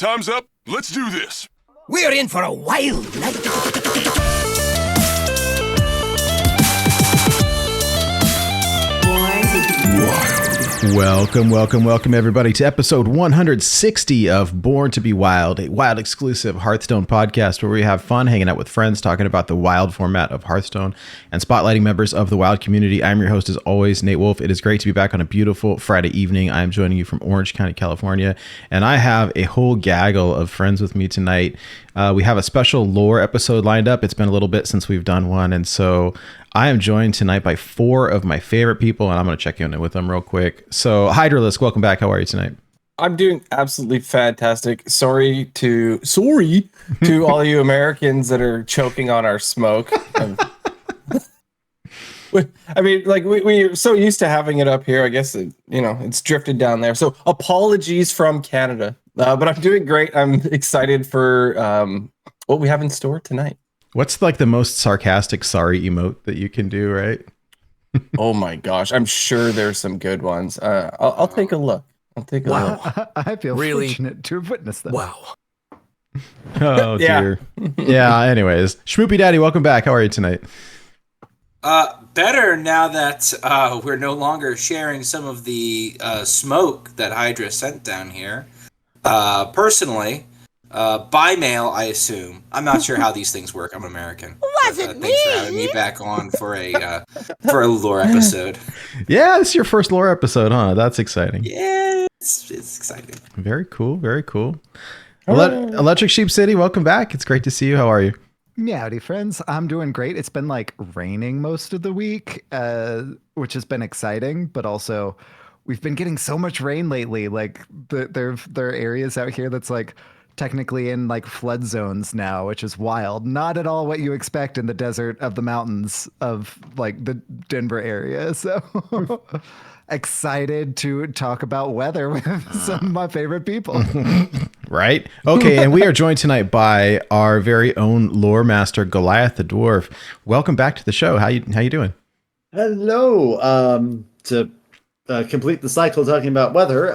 time's up. Let's do this. We're in for a wild night. Welcome everybody to episode 160 of Born to be Wild, a Wild exclusive Hearthstone podcast where we have fun hanging out with friends, talking about the Wild format of Hearthstone and spotlighting members of the Wild community. I'm your host as always, Nate Wolf. It is great to be back on a beautiful Friday evening. I'm joining you from Orange County, California, and I have a whole gaggle of friends with me tonight. We have a special lore episode lined up. It's been a little bit since we've done one, and so I am joined tonight by four of my favorite people, and I'm going to check in with them real quick. So, Hydralisk, welcome back. How are you tonight? I'm doing absolutely fantastic. Sorry to all you Americans that are choking on our smoke. I mean, like we're so used to having it up here. I guess it's drifted down there. So apologies from Canada, but I'm doing great. I'm excited for what we have in store tonight. What's like the most sarcastic sorry emote that you can do, right? Oh my gosh, I'm sure there's some good ones. I'll take a look. Wow. I feel really fortunate to have witnessed them. Wow. Oh dear. Yeah. Anyways, SchmoopieDaddy, welcome back. How are you tonight? Better now that we're no longer sharing some of the smoke that Hydra sent down here. Personally, by mail, I assume. I'm not sure how these things work. I'm American. Thanks for having me back on for a lore episode. Yeah, this is your first lore episode, huh? That's exciting. Yeah, it's exciting. Very cool. Very cool. Electric Sheep City, welcome back. It's great to see you. How are you? Howdy, friends. I'm doing great. It's been like raining most of the week, which has been exciting, but also we've been getting so much rain lately. Like there are areas out here that's like technically in like flood zones now, which is wild. Not at all what you expect in the desert of the mountains of like the Denver area. So excited to talk about weather with some of my favorite people. Right? Okay, and we are joined tonight by our very own Loremaster, Goliath the Dwarf. Welcome back to the show. How you doing? Hello. To complete the cycle talking about weather,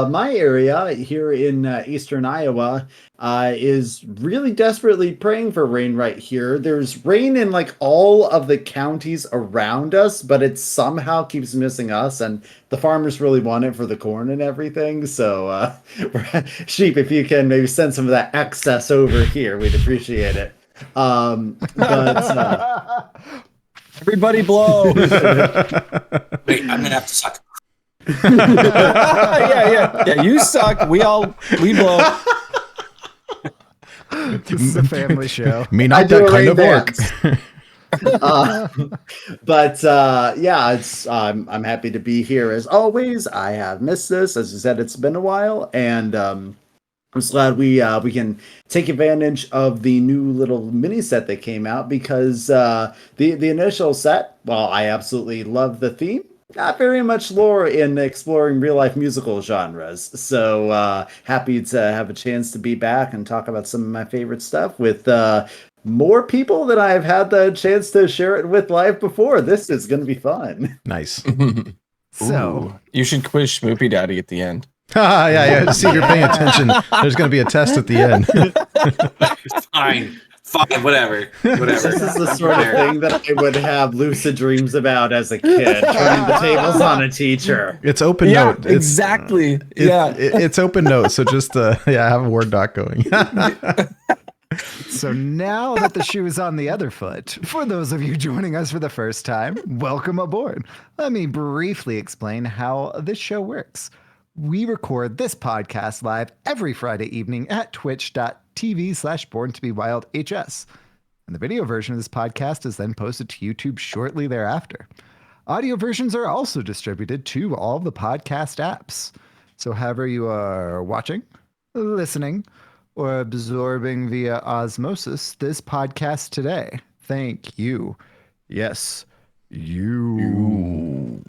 my area here in eastern Iowa is really desperately praying for rain right here. There's rain in like all of the counties around us, but it somehow keeps missing us, and the farmers really want it for the corn and everything. So Sheep, if you can maybe send some of that excess over here, we'd appreciate it. But everybody blow. Wait, I'm gonna have to suck. Yeah. You suck. We blow. This is a family show. Me not that kind of work. It's I'm happy to be here as always. I have missed this, as you said. It's been a while, and I'm just glad we can take advantage of the new little mini set that came out, because the initial set, well, I absolutely love the theme. Not very much lore in exploring real-life musical genres. So happy to have a chance to be back and talk about some of my favorite stuff with more people than I've had the chance to share it with live before. This is going to be fun. Nice. So you should quiz SchmoopieDaddy at the end. Yeah. See if you're paying attention. There's going to be a test at the end. Fine, whatever. This is the sort of thing that I would have lucid dreams about as a kid, turning the tables on a teacher. It's open note. Exactly. It's open note. So just have a Word doc going. So now that the shoe is on the other foot, for those of you joining us for the first time, welcome aboard. Let me briefly explain how this show works. We record this podcast live every Friday evening at twitch.tv/borntobewildhs. And the video version of this podcast is then posted to YouTube shortly thereafter. Audio versions are also distributed to all the podcast apps. So however you are watching, listening, or absorbing via osmosis this podcast today, thank you. Yes, you.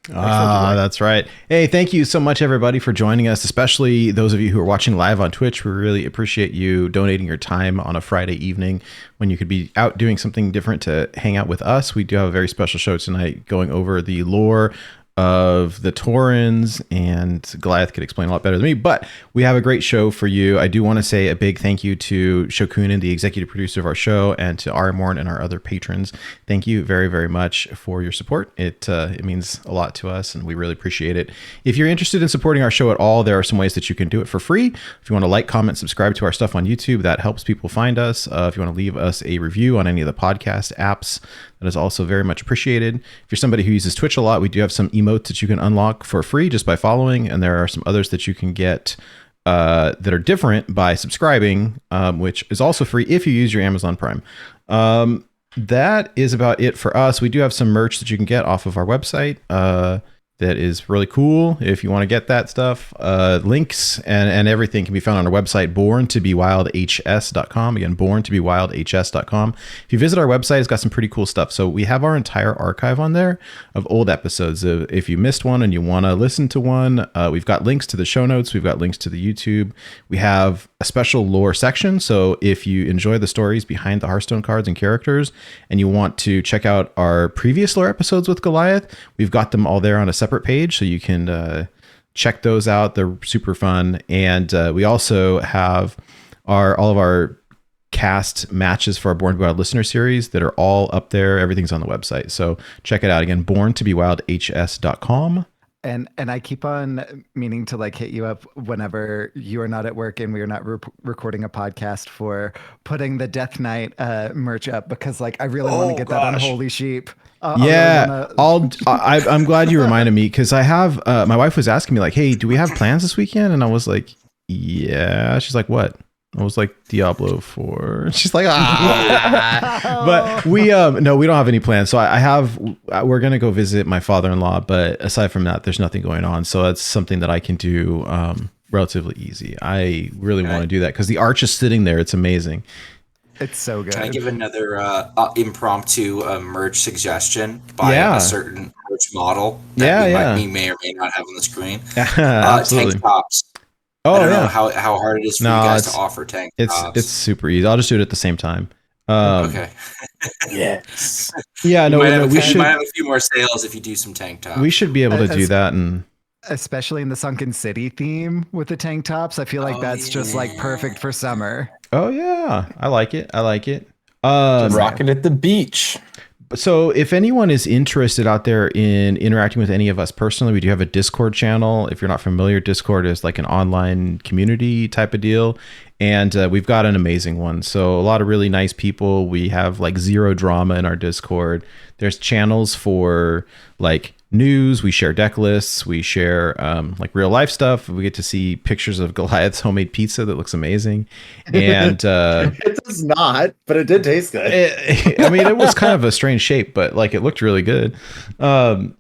That's right. Hey, thank you so much, everybody, for joining us, especially those of you who are watching live on Twitch. We really appreciate you donating your time on a Friday evening when you could be out doing something different to hang out with us. We do have a very special show tonight going over the lore of the Taurens, and Goliath could explain a lot better than me, but we have a great show for you. I do want to say a big thank you to Shokunin, the executive producer of our show, and to Arimorn and our other patrons. Thank you very, very much for your support. It means a lot to us, and we really appreciate it. If you're interested in supporting our show at all, there are some ways that you can do it for free. If you want to like, comment, subscribe to our stuff on YouTube, that helps people find us. If you want to leave us a review on any of the podcast apps, that is also very much appreciated. If you're somebody who uses Twitch a lot, we do have some emotes that you can unlock for free just by following, and there are some others that you can get that are different by subscribing, which is also free if you use your Amazon Prime. That is about it for us. We do have some merch that you can get off of our website. That is really cool if you want to get that stuff. Links and everything can be found on our website, borntobewildhs.com. Again, borntobewildhs.com. If you visit our website, it's got some pretty cool stuff. So we have our entire archive on there of old episodes. If you missed one and you want to listen to one, we've got links to the show notes. We've got links to the YouTube. We have a special lore section. So if you enjoy the stories behind the Hearthstone cards and characters, and you want to check out our previous lore episodes with Goliath, we've got them all there on a separate page, so you can check those out. They're super fun. And we also have all of our cast matches for our Born to Be Wild listener series that are all up there. Everything's on the website, so check it out. Again, borntobewildhs.com. And I keep on meaning to like hit you up whenever you are not at work and we are not recording a podcast for putting the Death Knight merch up, because like I really want to get that on Holy Sheep. I'm glad you reminded me, because I have my wife was asking me like, hey, do we have plans this weekend? And I was like, yeah. She's like, what? I was like, Diablo 4. She's like, but we no, we don't have any plans. So we're gonna go visit my father-in-law, but aside from that, there's nothing going on. So that's something that I can do relatively easy. I really want to do that because the arch is sitting there. It's amazing. It's so good. Can I give another impromptu merch suggestion by a certain merch model that we may or may not have on the screen? Tank tops. I don't know how hard it is for you guys to offer tank tops. It's super easy. I'll just do it at the same time. Okay. Yes. Yeah, no, we should. You might have a few more sales if you do some tank tops. We should be able to do that, and especially in the Sunken City theme with the tank tops. I feel like that's just like perfect for summer. Oh yeah, I like it. Rocking at the beach. So if anyone is interested out there in interacting with any of us personally, we do have a Discord channel. If you're not familiar, Discord is like an online community type of deal. And we've got an amazing one. So a lot of really nice people. We have like zero drama in our Discord. There's channels for like news. We share deck lists. We share like real life stuff. We get to see pictures of Goliath's homemade pizza that looks amazing. And it does not, but it did taste good. I mean, it was kind of a strange shape, but like it looked really good. But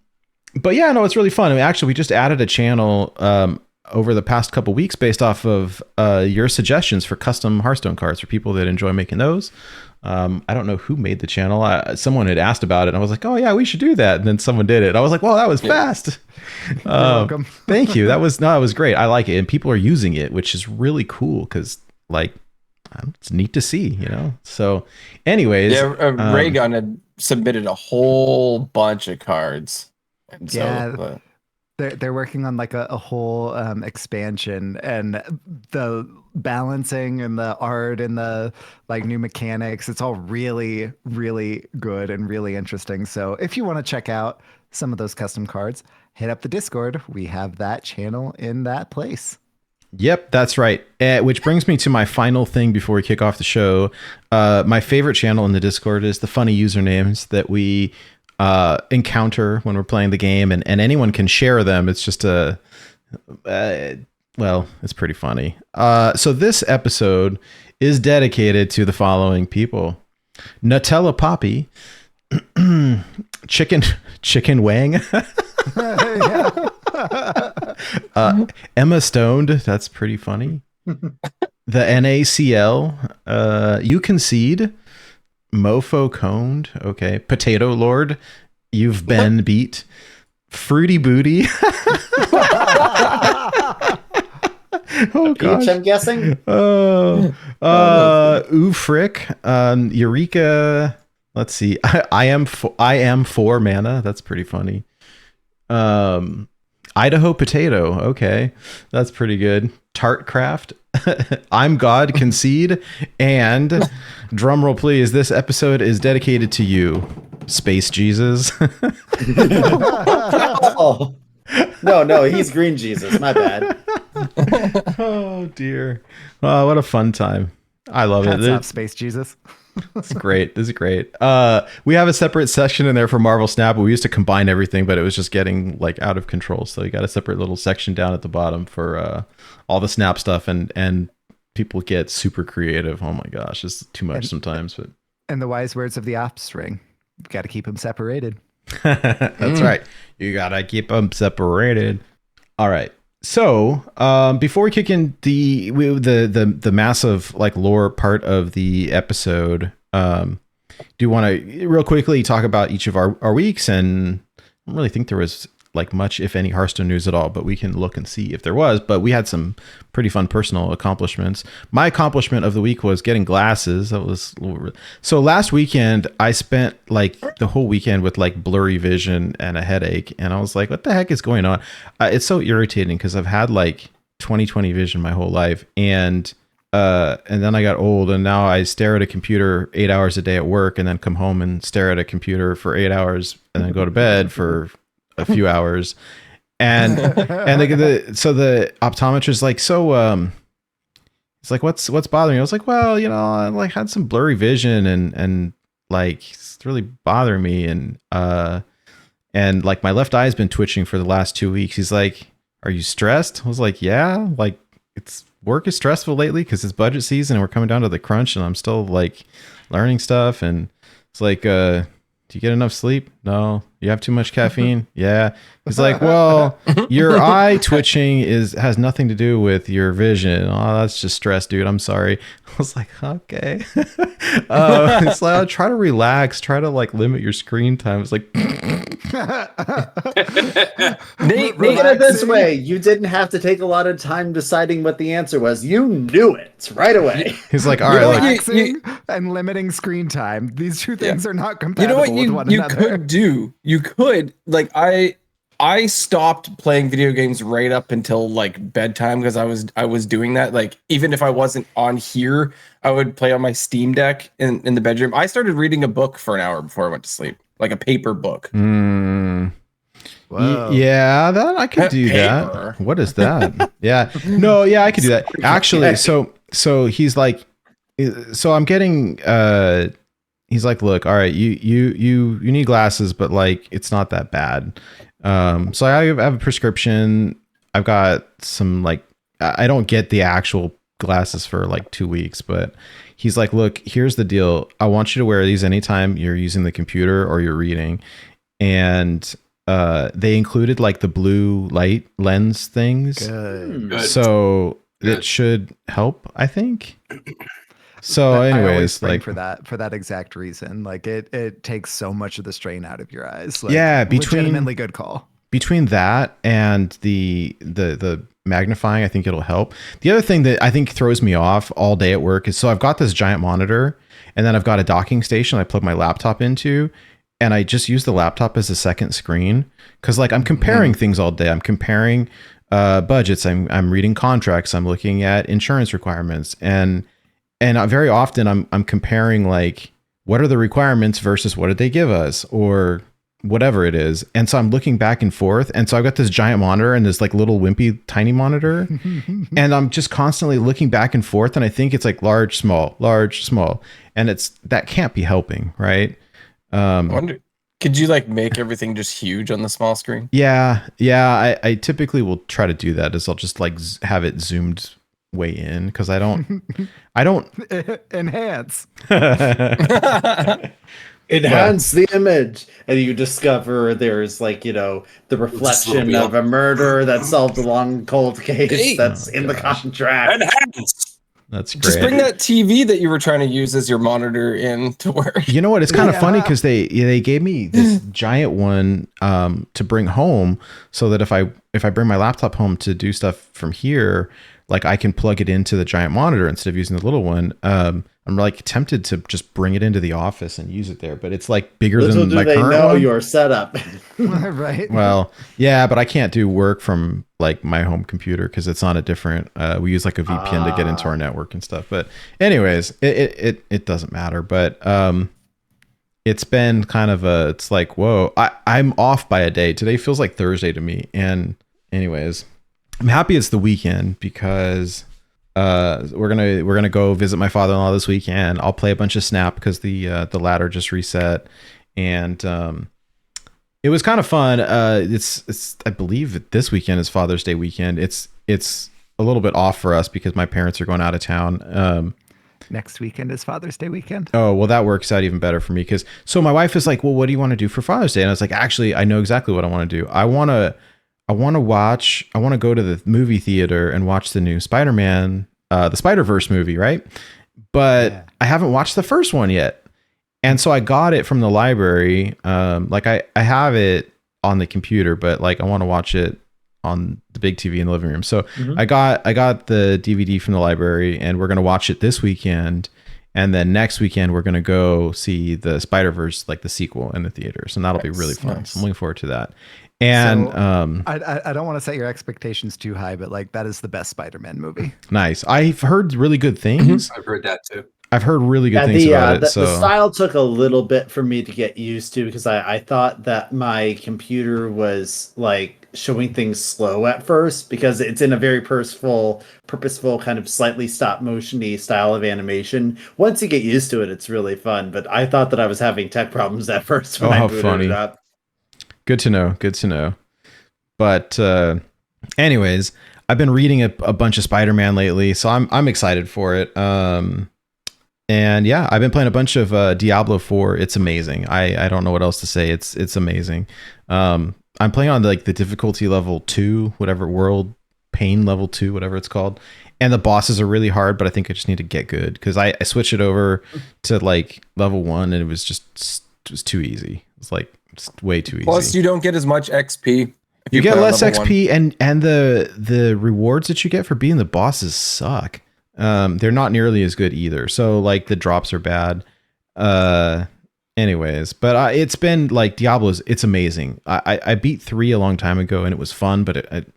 yeah, no, it's really fun. I mean, actually, we just added a channel over the past couple weeks based off of your suggestions for custom Hearthstone cards for people that enjoy making those. I don't know who made the channel. Someone had asked about it, and I was like, "Oh yeah, we should do that." And then someone did it. I was like, "Well, that was fast." You're welcome. Thank you. That was great. I like it, and people are using it, which is really cool because, like, it's neat to see, you know. So, anyways, Raygun had submitted a whole bunch of cards, and so they're working on like a whole expansion, and the balancing and the art and the like new mechanics, it's all really, really good and really interesting. So if you want to check out some of those custom cards, hit up the Discord. We have that channel in that place. Yep, that's right. Which brings me to my final thing before we kick off the show. My favorite channel in the Discord is the funny usernames that we encounter when we're playing the game, and anyone can share them. It's just well, it's pretty funny. So this episode is dedicated to the following people: Nutella Poppy, Chicken Wang, Emma Stoned. That's pretty funny. The NACL, You Concede, Mofo Coned, okay. Potato Lord, You've Been Beat, Fruity Booty. Oh gosh. Peach, I'm guessing. Frick, Eureka. Let's see. I am 4 mana. That's pretty funny. Idaho potato. Okay, that's pretty good. Tartcraft. I'm God. Concede. And drum roll, please. This episode is dedicated to you, Space Jesus. Oh. No, he's Green Jesus. My bad. Oh dear. Oh, what a fun time. I love Hats it. off, Space Jesus. It's great. This is great. We have a separate section in there for Marvel Snap. We used to combine everything, but it was just getting like out of control. So you got a separate little section down at the bottom for all the Snap stuff, and people get super creative. Oh my gosh, it's too much sometimes. But And the wise words of the offspring. You've got to keep them separated. that's right. You gotta keep them separated. All right. So before we kick in the massive like lore part of the episode, do you want to real quickly talk about each of our weeks? And I don't really think there was like much, if any, Hearthstone news at all, but we can look and see if there was. But we had some pretty fun personal accomplishments. My accomplishment of the week was getting glasses. That was so last weekend I spent like the whole weekend with like blurry vision and a headache, and I was like, what the heck is going on? It's so irritating because I've had like 20/20 vision my whole life, and then I got old, and now I stare at a computer 8 hours a day at work, and then come home and stare at a computer for 8 hours, and then go to bed for a few hours. And so the optometrist like, so it's like, what's bothering you? I was like, well, I like had some blurry vision, and like it's really bothering me, and like my left eye's been twitching for the last 2 weeks. He's like, are you stressed? I was like, yeah, like work is stressful lately because it's budget season and we're coming down to the crunch, and I'm still like learning stuff. And it's like, do you get enough sleep? No. You have too much caffeine? Yeah. He's like, well, your eye twitching has nothing to do with your vision. Oh, that's just stress, dude. I'm sorry. I was like, okay. It's like, I'll try to relax, try to like limit your screen time. It's like, Nate, make it this way. You didn't have to take a lot of time deciding what the answer was. You knew it right away. He's like, all right, like, Relaxing and limiting screen time. These two things are not compatible with one you another. could do? You could, like, I stopped playing video games right up until like bedtime because I was doing that. Like, even if I wasn't on here, I would play on my Steam Deck in the bedroom. I started reading a book for an hour before I went to sleep, like a paper book. Whoa. Yeah, that I could do that. What is that? Yeah, no, yeah, I could do that. Actually, so he's like, so I'm getting. He's like, look, all right, you need glasses, but like it's not that bad. So I have a prescription. I've got some like, I don't get the actual glasses for like 2 weeks, but he's like, look, here's the deal. I want you to wear these anytime you're using the computer or you're reading. And they included like the blue light lens things. Good. So it should help, I think. So I always anyways, bring like for that exact reason, like it takes so much of the strain out of your eyes. Like, yeah, legitimately good call. Between that and the magnifying, I think it'll help. The other thing that I think throws me off all day at work is, so I've got this giant monitor, and then I've got a docking station I plug my laptop into, and I just use the laptop as a second screen because like I'm comparing things all day. I'm comparing budgets. I'm reading contracts. I'm looking at insurance requirements, and very often I'm comparing like what are the requirements versus what did they give us or whatever it is. And so I'm looking back and forth. And so I've got this giant monitor and this like little wimpy tiny monitor. And I'm just constantly looking back and forth. And I think it's like large, small. And that can't be helping, right? I wonder, could you like make everything just huge on the small screen? Yeah. I typically will try to do that, is I'll just like have it zoomed way in because I don't Enhance. Enhance the image, and you discover there's like, the reflection of a murder that's solved a long cold case that's in the contract. Enhance. That's great. Just bring that TV that you were trying to use as your monitor in to work. You know what? It's kind of funny because they gave me this giant one to bring home, so that if I bring my laptop home to do stuff from here, like I can plug it into the giant monitor instead of using the little one. I'm like tempted to just bring it into the office and use it there, but it's like bigger Little than do my they current know one. your setup. Right. Well, yeah, but I can't do work from like my home computer because it's on a different. We use like a VPN to get into our network and stuff. But anyways, it doesn't matter. But it's been kind of it's like, whoa, I'm off by a day. Today feels like Thursday to me. And anyways, I'm happy it's the weekend because we're gonna go visit my father-in-law this weekend. I'll play a bunch of Snap because the ladder just reset, and it was kind of fun. It's I believe that this weekend is Father's Day weekend. It's a little bit off for us because my parents are going out of town. Next weekend is Father's Day weekend. Oh, well, that works out even better for me because so my wife is like, well, what do you want to do for Father's Day? And I was like, actually, I know exactly what I want to do. I want to go to the movie theater and watch the new Spider-Man, the Spider-Verse movie, right? But Yeah. I haven't watched the first one yet. And so I got it from the library. Like I have it on the computer, but like I want to watch it on the big TV in the living room. So I got the DVD from the library, and we're gonna watch it this weekend. And then next weekend we're gonna go see the Spider-Verse, like the sequel, in the theaters, and that'll be really fun. Nice. So I'm looking forward to that. And So, I don't want to set your expectations too high, but like that is the best Spider-Man movie. nice. I've heard really good things. I've heard that too. I've heard really good Yeah, things about it. the So style took a little bit for me to get used to because I thought that my computer was like showing things slow at first because it's in a very purposeful kind of slightly stop motion-y style of animation. Once you get used to it, it's really fun. But I thought that I was having tech problems at first when Oh, I how booted funny. it up. good to know. Good to know. But anyways, I've been reading a bunch of Spider-Man lately, so I'm excited for it. And yeah, I've been playing a bunch of Diablo 4. It's amazing. I don't know what else to say. It's amazing. I'm playing on like the difficulty level 2, whatever, world pain level 2, whatever it's called. And the bosses are really hard, but I think I just need to get good because I switched it over to like level 1 and it was too easy. It's like just way too easy. Plus, you don't get as much XP. If You get play on less level XP, and the rewards that you get for being the bosses suck. They're not nearly as good either. So like the drops are bad. Anyways, but it's been like Diablo's. It's amazing. I beat 3 a long time ago and it was fun, but it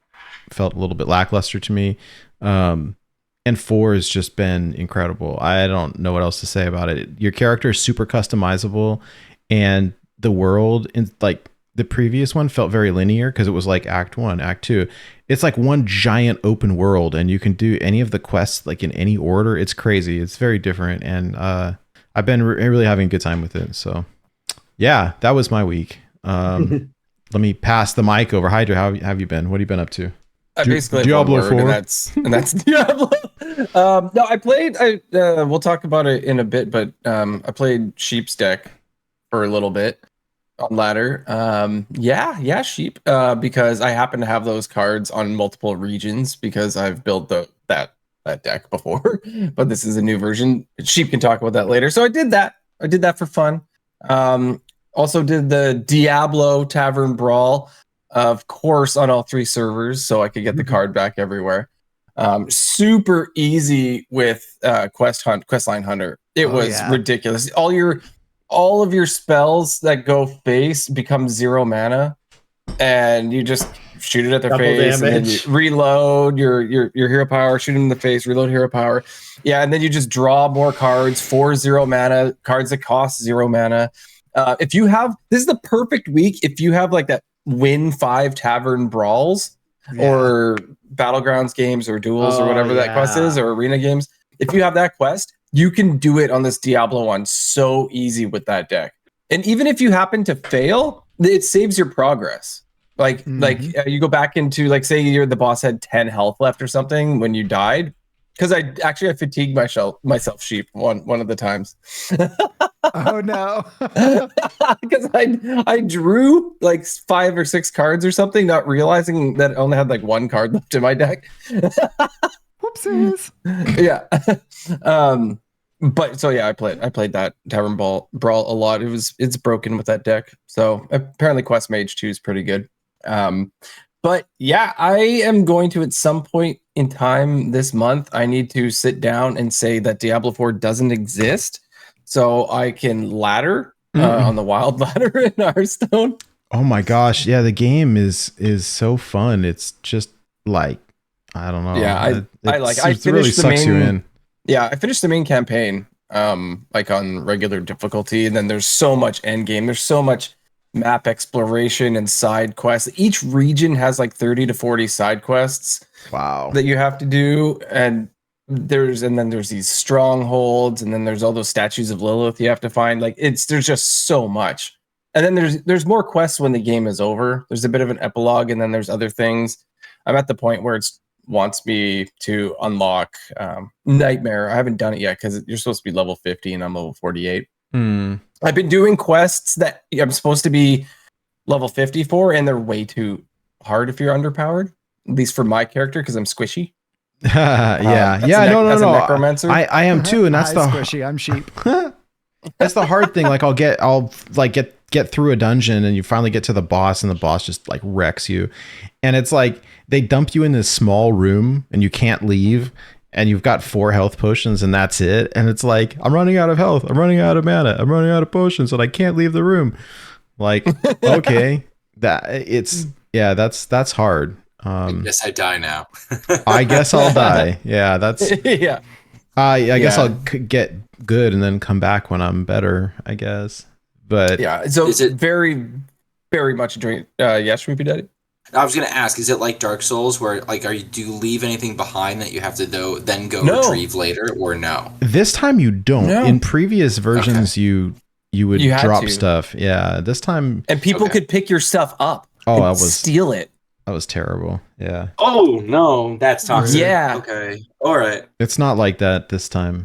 felt a little bit lackluster to me. And 4 has just been incredible. I don't know what else to say about it. Your character is super customizable, and the world in like the previous one felt very linear because it was like Act 1, Act 2. It's like one giant open world, and you can do any of the quests like in any order. It's crazy. It's very different, and I've been really having a good time with it. So yeah, that was my week. Let me pass the mic over. Hydra, how have you been? What have you been up to? I basically have Diablo one word, 4. and that's Diablo. No, I played. We'll talk about it in a bit, but I played Sheep's deck for a little bit on ladder. Yeah, Sheep. Because I happen to have those cards on multiple regions because I've built that deck before, but this is a new version. Sheep can talk about that later. So I did that. I did that for fun. Also did the Diablo Tavern Brawl, of course, on all 3 servers, so I could get the card back everywhere. Super easy with Questline Hunter. It was ridiculous. All of your spells that go face become 0 mana, and you just shoot it at their Double face, damage. and then you reload your hero power, shoot them in the face, reload hero power. Yeah, and then you just draw more cards for 0 mana, cards that cost 0 mana. If you have, this is the perfect week if you have like that win 5 tavern brawls or battlegrounds games or duels or whatever that quest is, or arena games. If you have that quest, you can do it on this Diablo one so easy with that deck. And even if you happen to fail, it saves your progress. Like you go back into, like, say the boss had 10 health left or something when you died. Because I fatigued myself Sheep one of the times. Oh no. Because I drew like 5 or 6 cards or something, not realizing that I only had like 1 card left in my deck. Whoopsies. Yeah. But so yeah, I played that Tavern Brawl a lot. It's broken with that deck. So apparently Quest Mage 2 is pretty good. But yeah, I am going to at some point in time this month. I need to sit down and say that Diablo 4 doesn't exist, so I can ladder on the wild ladder in Hearthstone. Oh my gosh, yeah, the game is so fun. It's just like I don't know. Yeah, I it really finished the sucks you main. in. Yeah, I finished the main campaign, like on regular difficulty, and then there's so much end game. There's so much map exploration and side quests. Each region has like 30 to 40 side quests Wow. that you have to do, and then there's these strongholds, and then there's all those statues of Lilith you have to find. Like there's just so much. And then there's more quests when the game is over. There's a bit of an epilogue, and then there's other things. I'm at the point where it's wants me to unlock Nightmare. I haven't done it yet because you're supposed to be level 50 and I'm level 48. I've been doing quests that I'm supposed to be level 50 for, and they're way too hard if you're underpowered, at least for my character because I'm squishy. Yeah. As a No. necromancer. I am too, and that's Hi, the squishy. I'm sheep. that's the hard thing. Like I'll get through a dungeon and you finally get to the boss and the boss just like wrecks you. And it's like they dump you in this small room and you can't leave and you've got 4 health potions and that's it. And it's like, I'm running out of health. I'm running out of mana. I'm running out of potions and I can't leave the room. Like, okay, that's hard. I guess I die now. I guess I'll die. Yeah, that's Yeah. I guess I'll get good and then come back when I'm better, I guess. But Yeah. So Is it- very, very much enjoying SchmoopieDaddy. I was gonna ask, is it like Dark Souls, where like do you leave anything behind that you have to then go No. retrieve later, or no? this time you don't. No. In previous versions, you would You had drop to. stuff. Yeah, this time And people Okay. could pick your stuff up Oh, and that was- steal it. that was terrible. Yeah, Oh no, that's toxic. Yeah. Okay. All right. it's not like that this time.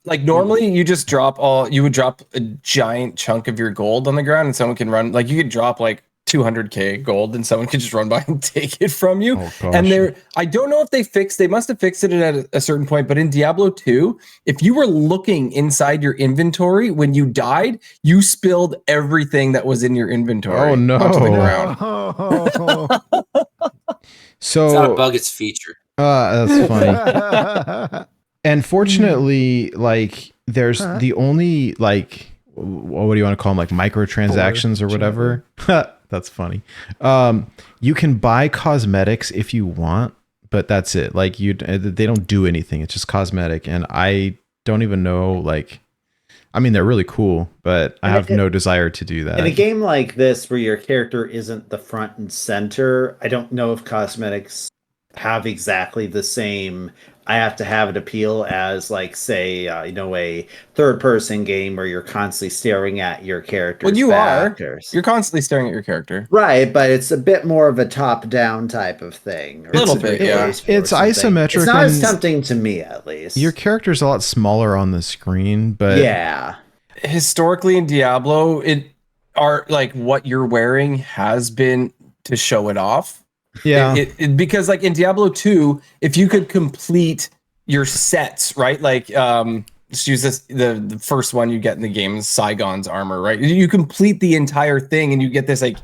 Like normally you just you would drop a giant chunk of your gold on the ground and someone can run, like you could drop like 200k gold and someone could just run by and take it from you. Oh, gosh. And I don't know if they must have fixed it at a certain point, but in Diablo 2, if you were looking inside your inventory when you died, you spilled everything that was in your inventory. Oh, no. onto the ground. So It's not a bug, it's feature. that's funny. And fortunately, like there's the only like what do you want to call them, like microtransactions or whatever. That's funny. You can buy cosmetics if you want, but that's it. Like they don't do anything. It's just cosmetic, and I don't even know. Like, I mean, they're really cool, but I have no desire to do that. In a game like this, where your character isn't the front and center, I don't know if cosmetics have exactly the same I have to have it appeal as, like, say, a third-person game where you're constantly staring at your character. Well, you are. You're constantly staring at your character. Right, but it's a bit more of a top-down type of thing. A little bit, yeah. It's isometric. It's not as and tempting to me, at least. Your character's a lot smaller on the screen, but Yeah. Historically in Diablo, what you're wearing has been to show it off. yeah. Because like in Diablo 2, if you could complete your sets, right? Like let's use this, the first one you get in the game is Saigon's armor, right? You complete the entire thing and you get this like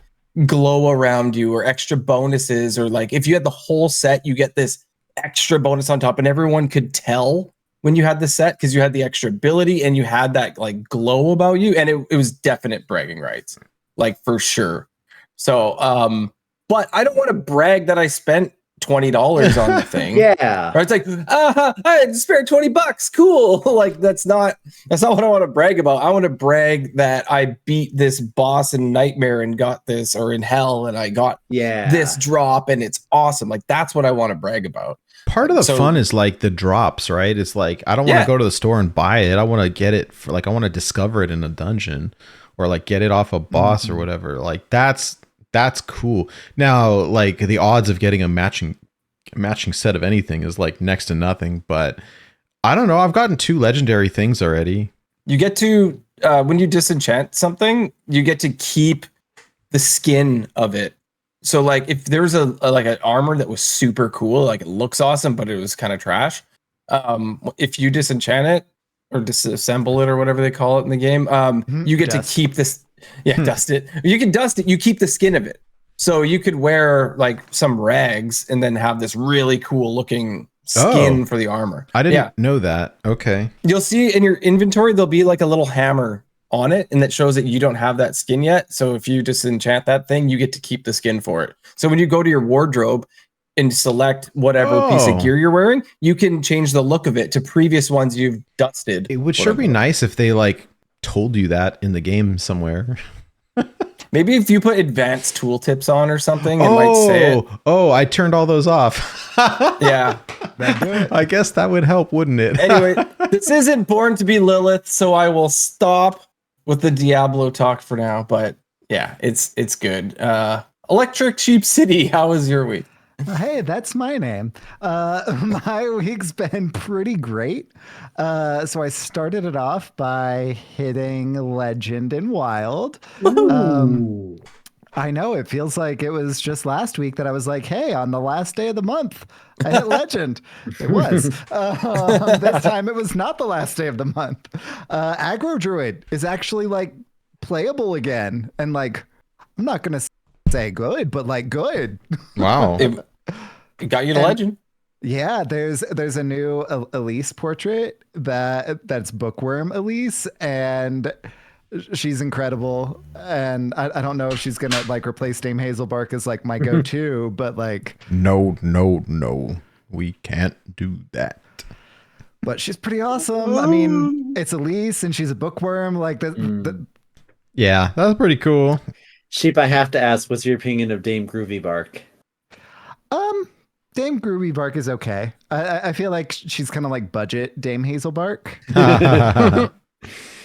glow around you or extra bonuses, or like if you had the whole set, you get this extra bonus on top, and everyone could tell when you had the set because you had the extra ability and you had that like glow about you, and it was definite bragging rights, like for sure. So but I don't want to brag that I spent $20 on the thing. Yeah. Or it's like, I spared $20. Cool. Like that's not what I want to brag about. I want to brag that I beat this boss in Nightmare and got this, or in Hell, and I got this drop, and it's awesome. Like that's what I want to brag about. Part of the fun is like the drops, right? It's like I don't want to go to the store and buy it. I want to get it for, like, I want to discover it in a dungeon, or like get it off a boss or whatever. Like that's cool. Now, like the odds of getting a matching set of anything is like next to nothing, but I don't know. I've gotten 2 legendary things already. You get to when you disenchant something, you get to keep the skin of it. So like if there's a like an armor that was super cool, like it looks awesome, but it was kind of trash. If you disenchant it or disassemble it or whatever they call it in the game, you get to keep this. Yeah, dust it. You can dust it. You keep the skin of it. So you could wear like some rags and then have this really cool looking skin for the armor. I didn't know that. Okay. You'll see in your inventory, there'll be like a little hammer on it, and that shows that you don't have that skin yet. So if you disenchant that thing, you get to keep the skin for it. So when you go to your wardrobe and select whatever piece of gear you're wearing, you can change the look of it to previous ones you've dusted. It would sure be nice if they like told you that in the game somewhere. Maybe if you put advanced tooltips on or something, it might say it. Oh, I turned all those off. Yeah. I guess that would help, wouldn't it? Anyway, this isn't Born to be Lilith, so I will stop with the Diablo talk for now. But yeah, it's good. Electric Sheep City, how was your week? Hey, that's my name. My week's been pretty great. So I started it off by hitting Legend and Wild. I know, it feels like it was just last week that I was like, hey, on the last day of the month, I hit Legend. It was. This time it was not the last day of the month. Aggro Druid is actually like playable again. And like, I'm not going to say good, but like good. Wow. It got you to Legend. Yeah, there's a new Elise portrait that's Bookworm Elise, and she's incredible. And I don't know if she's gonna like replace Dame Hazelbark as like my go-to, but like no, we can't do that. But she's pretty awesome. I mean, it's Elise and she's a bookworm. Like yeah, that's pretty cool. Sheep, I have to ask, what's your opinion of Dame Groovy Bark? Dame Groovy Bark is okay. I feel like she's kind of like budget Dame Hazelbark.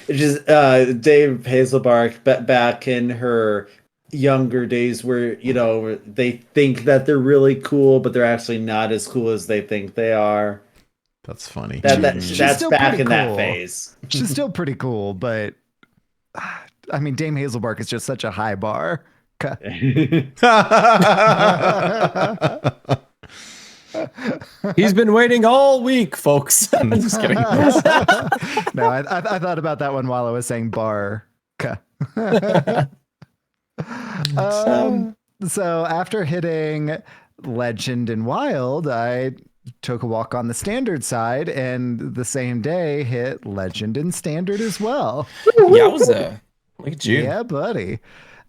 It's just Dame Hazelbark back in her younger days where, you know, they think that they're really cool, but they're actually not as cool as they think they are. That's funny. That's back in that phase. She's still pretty cool, but I mean, Dame Hazelbark is just such a high bar. He's been waiting all week, folks. I'm just kidding. No, I thought about that one while I was saying bar. So after hitting Legend and Wild, I took a walk on the standard side, and the same day hit Legend and Standard as well. Yowza. Look at you. Yeah, buddy.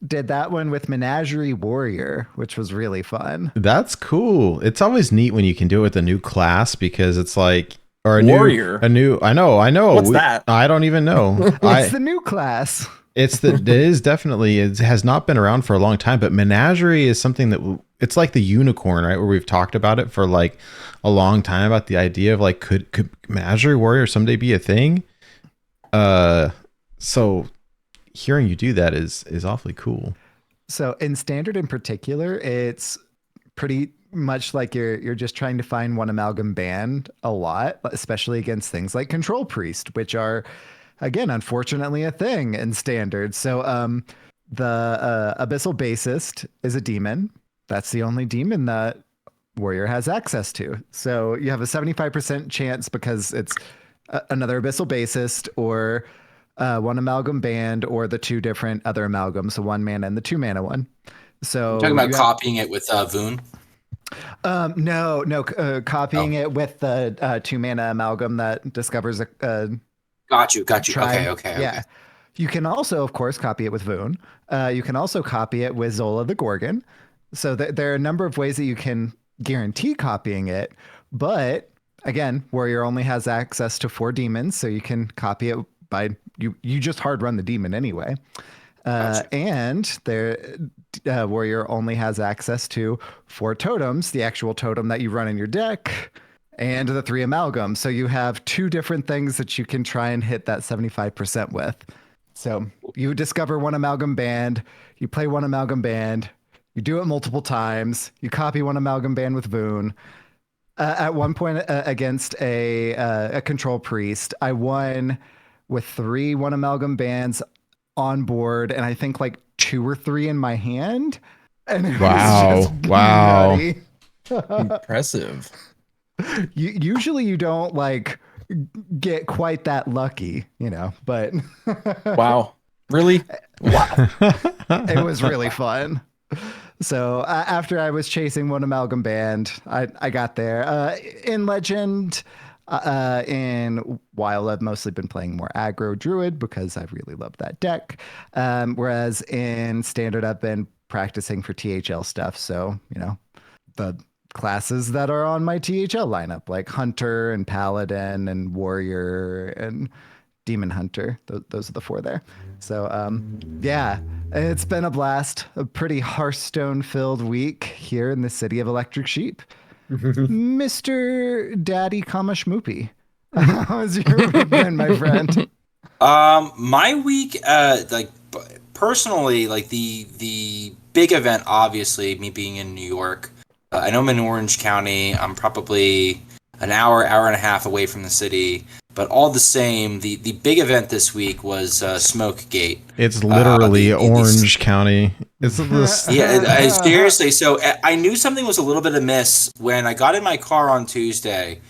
Did that one with Menagerie Warrior, which was really fun. That's cool. It's always neat when you can do it with a new class, because it's like, or Warrior. I know. What's that? I don't even know. It's the new class. It has not been around for a long time, but Menagerie is something that it's like the unicorn, right? Where we've talked about it for like a long time, about the idea of like, could Menagerie Warrior someday be a thing? So hearing you do that is awfully cool. So in Standard in particular, it's pretty much like you're just trying to find one amalgam band a lot, especially against things like Control Priest, which are, again, unfortunately a thing in Standard. So the Abyssal Bassist is a demon. That's the only demon that Warrior has access to. So you have a 75% chance, because it's another Abyssal Bassist or one amalgam band, or the two different other amalgams, the 1 mana and the 2 mana one. So talking about copying it with Voon. No, copying it with the 2 mana amalgam that discovers a Got you. Try, Okay. Yeah. You can also, of course, copy it with Voon. You can also copy it with Zola the Gorgon. So there are a number of ways that you can guarantee copying it. But again, Warrior only has access to 4 demons, so you can copy it by you just hard run the demon anyway. Gotcha. And Warrior only has access to 4 totems, the actual totem that you run in your deck, and the 3 amalgams. So you have 2 different things that you can try and hit that 75% with. So you discover 1 amalgam band, you play 1 amalgam band, you do it multiple times, you copy 1 amalgam band with Voon. At one point against a Control Priest, I won with 3 1 amalgam bands on board, and I think like 2 or 3 in my hand. And it was just nutty. Impressive. Usually you don't like get quite that lucky, you know, but Wow. Really? Wow. It was really fun. So after I was chasing one amalgam band, I got there. In Legend, in Wild, I've mostly been playing more aggro druid because I really love that deck. Whereas in Standard, I've been practicing for THL stuff. So, the classes that are on my THL lineup, like Hunter and Paladin and Warrior and Demon Hunter. Those are the 4 there. So, yeah, it's been a blast. A pretty Hearthstone-filled week here in the city of Electric Sheep. Mr. Daddy, Schmoopie. How's your week been, my friend? My week, personally, like the big event, obviously, me being in New York. I know I'm in Orange County. I'm probably an hour and a half away from the city. But all the same, the big event this week was Smokegate. It's literally Orange County. It's this. Yeah, seriously. So I knew something was a little bit amiss when I got in my car on Tuesday,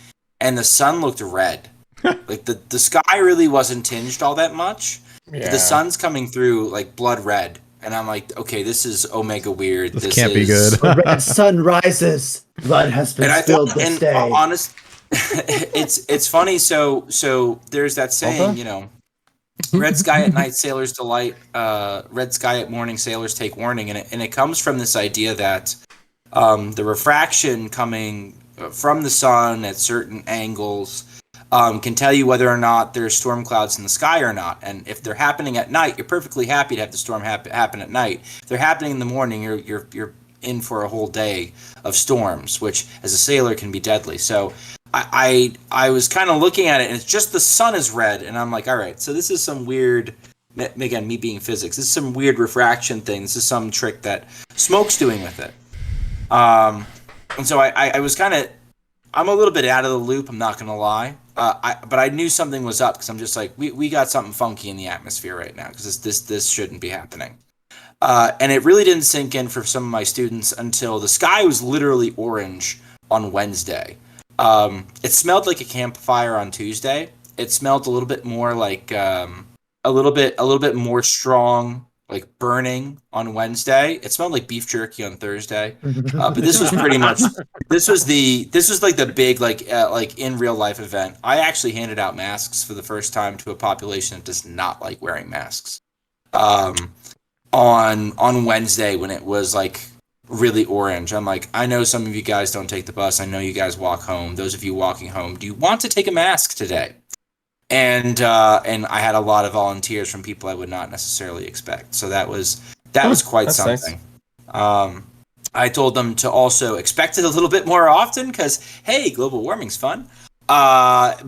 and the sun looked red. Like the sky really wasn't tinged all that much. Yeah. But the sun's coming through like blood red, and I'm like, okay, this is omega weird. This can't be good. The red sun rises. Blood has been spilled this day. Honest, it's funny. So there's that saying, red sky at night, sailors delight. Red sky at morning, sailors take warning. And it comes from this idea that the refraction coming from the sun at certain angles can tell you whether or not there's storm clouds in the sky or not. And if they're happening at night, you're perfectly happy to have the storm happen at night. If they're happening in the morning, you're in for a whole day of storms, which as a sailor can be deadly. So I was kind of looking at it, and it's just the sun is red, and I'm like, all right, so this is some weird, again, me being physics, this is some weird refraction thing. This is some trick that smoke's doing with it. And so I was kind of, I'm a little bit out of the loop, I'm not going to lie. But I knew something was up because I'm just like, we got something funky in the atmosphere right now because this shouldn't be happening. And it really didn't sink in for some of my students until the sky was literally orange on Wednesday. It smelled like a campfire on Tuesday. It smelled a little bit more like a little bit more strong, like burning on Wednesday. It smelled like beef jerky on Thursday. But this was pretty much this was like the big like in real life event. I actually handed out masks for the first time to a population that does not like wearing masks. On Wednesday when it was like really orange. I'm like, I know some of you guys don't take the bus. I know you guys walk home. Those of you walking home, do you want to take a mask today? And I had a lot of volunteers from people I would not necessarily expect. So that was quite something. Nice. I told them to also expect it a little bit more often because, hey, global warming's fun. That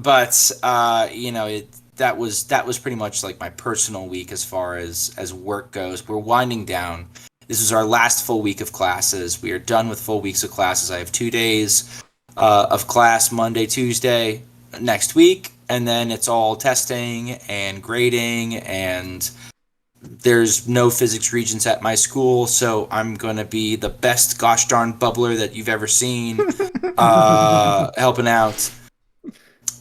was pretty much like my personal week as far as work goes. We're winding down. This is our last full week of classes. We are done with full weeks of classes. I have 2 days of class, Monday, Tuesday, next week. And then it's all testing and grading, and there's no physics regents at my school, so I'm going to be the best gosh darn bubbler that you've ever seen helping out.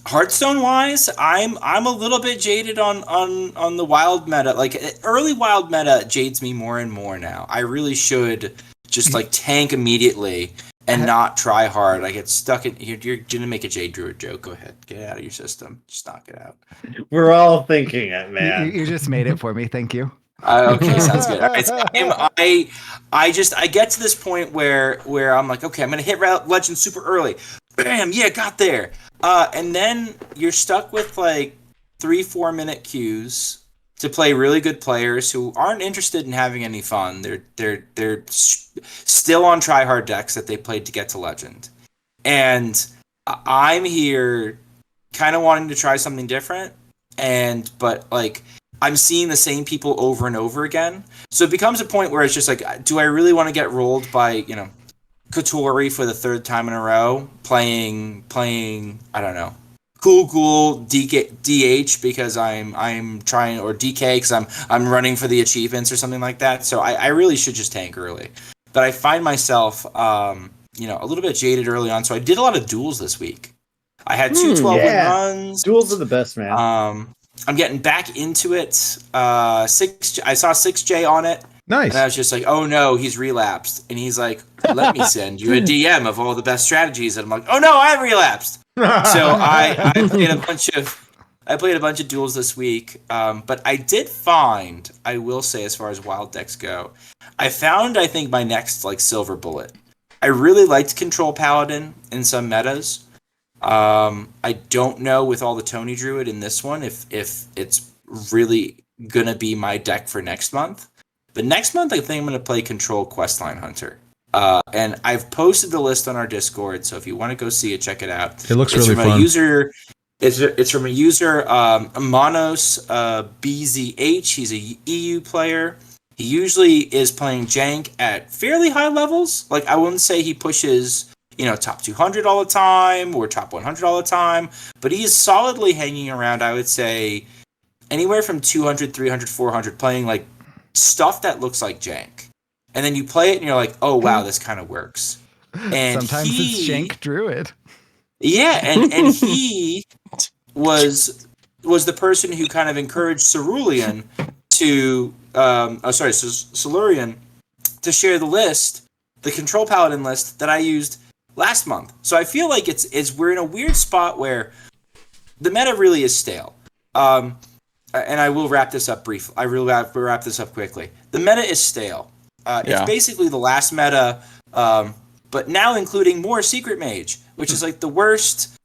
Hearthstone wise, I'm a little bit jaded on the wild meta. Like early wild meta jades me more and more now. I really should just like tank immediately and not try hard. I get stuck in. You're gonna make a Jade Druid joke. Go ahead, get it out of your system. Just knock it out. We're all thinking it, man. You just made it for me. Thank you. Okay, sounds good. All right, so I get to this point where I'm like, okay, I'm gonna hit Legend super early. Bam, yeah, got there. And then you're stuck with like 3-4 minute queues to play really good players who aren't interested in having any fun. They're still on try-hard decks that they played to get to Legend. And I'm here kind of wanting to try something different, but like I'm seeing the same people over and over again. So it becomes a point where it's just like, do I really want to get rolled by, Kotori for the third time in a row, playing I don't know, cool DH because I'm trying, or DK because I'm running for the achievements or something like that. So I really should just tank early. But I find myself a little bit jaded early on. So I did a lot of duels this week. I had 2 12-win runs. Duels are the best, man. I'm getting back into it. I saw 6J on it. Nice. And I was just like, oh no, he's relapsed. And he's like, let me send you a DM of all the best strategies. And I'm like, oh no, I relapsed. So I played a bunch of duels this week. But I did find, I will say, as far as wild decks go, I think my next like silver bullet. I really liked Control Paladin in some metas. I don't know with all the Tony Druid in this one if it's really gonna be my deck for next month. But next month, I think I'm gonna play Control Questline Hunter. And I've posted the list on our Discord, so if you want to go see it, check it out. It looks it's really from fun. A user, it's from a user, Monos BZH. He's a EU player. He usually is playing jank at fairly high levels. Like, I wouldn't say he pushes, top 200 all the time or top 100 all the time, but he is solidly hanging around, I would say, anywhere from 200, 300, 400, playing like stuff that looks like jank. And then you play it and you're like, oh wow, this kind of works. And sometimes it's Jank Druid. Yeah, and he was the person who kind of encouraged Cerulean to Silurian to share the list, the Control Paladin list that I used last month. So I feel like we're in a weird spot where the meta really is stale. And I will wrap this up briefly. I will wrap this up quickly. The meta is stale. It's basically the last meta, but now including more Secret Mage, which is like the worst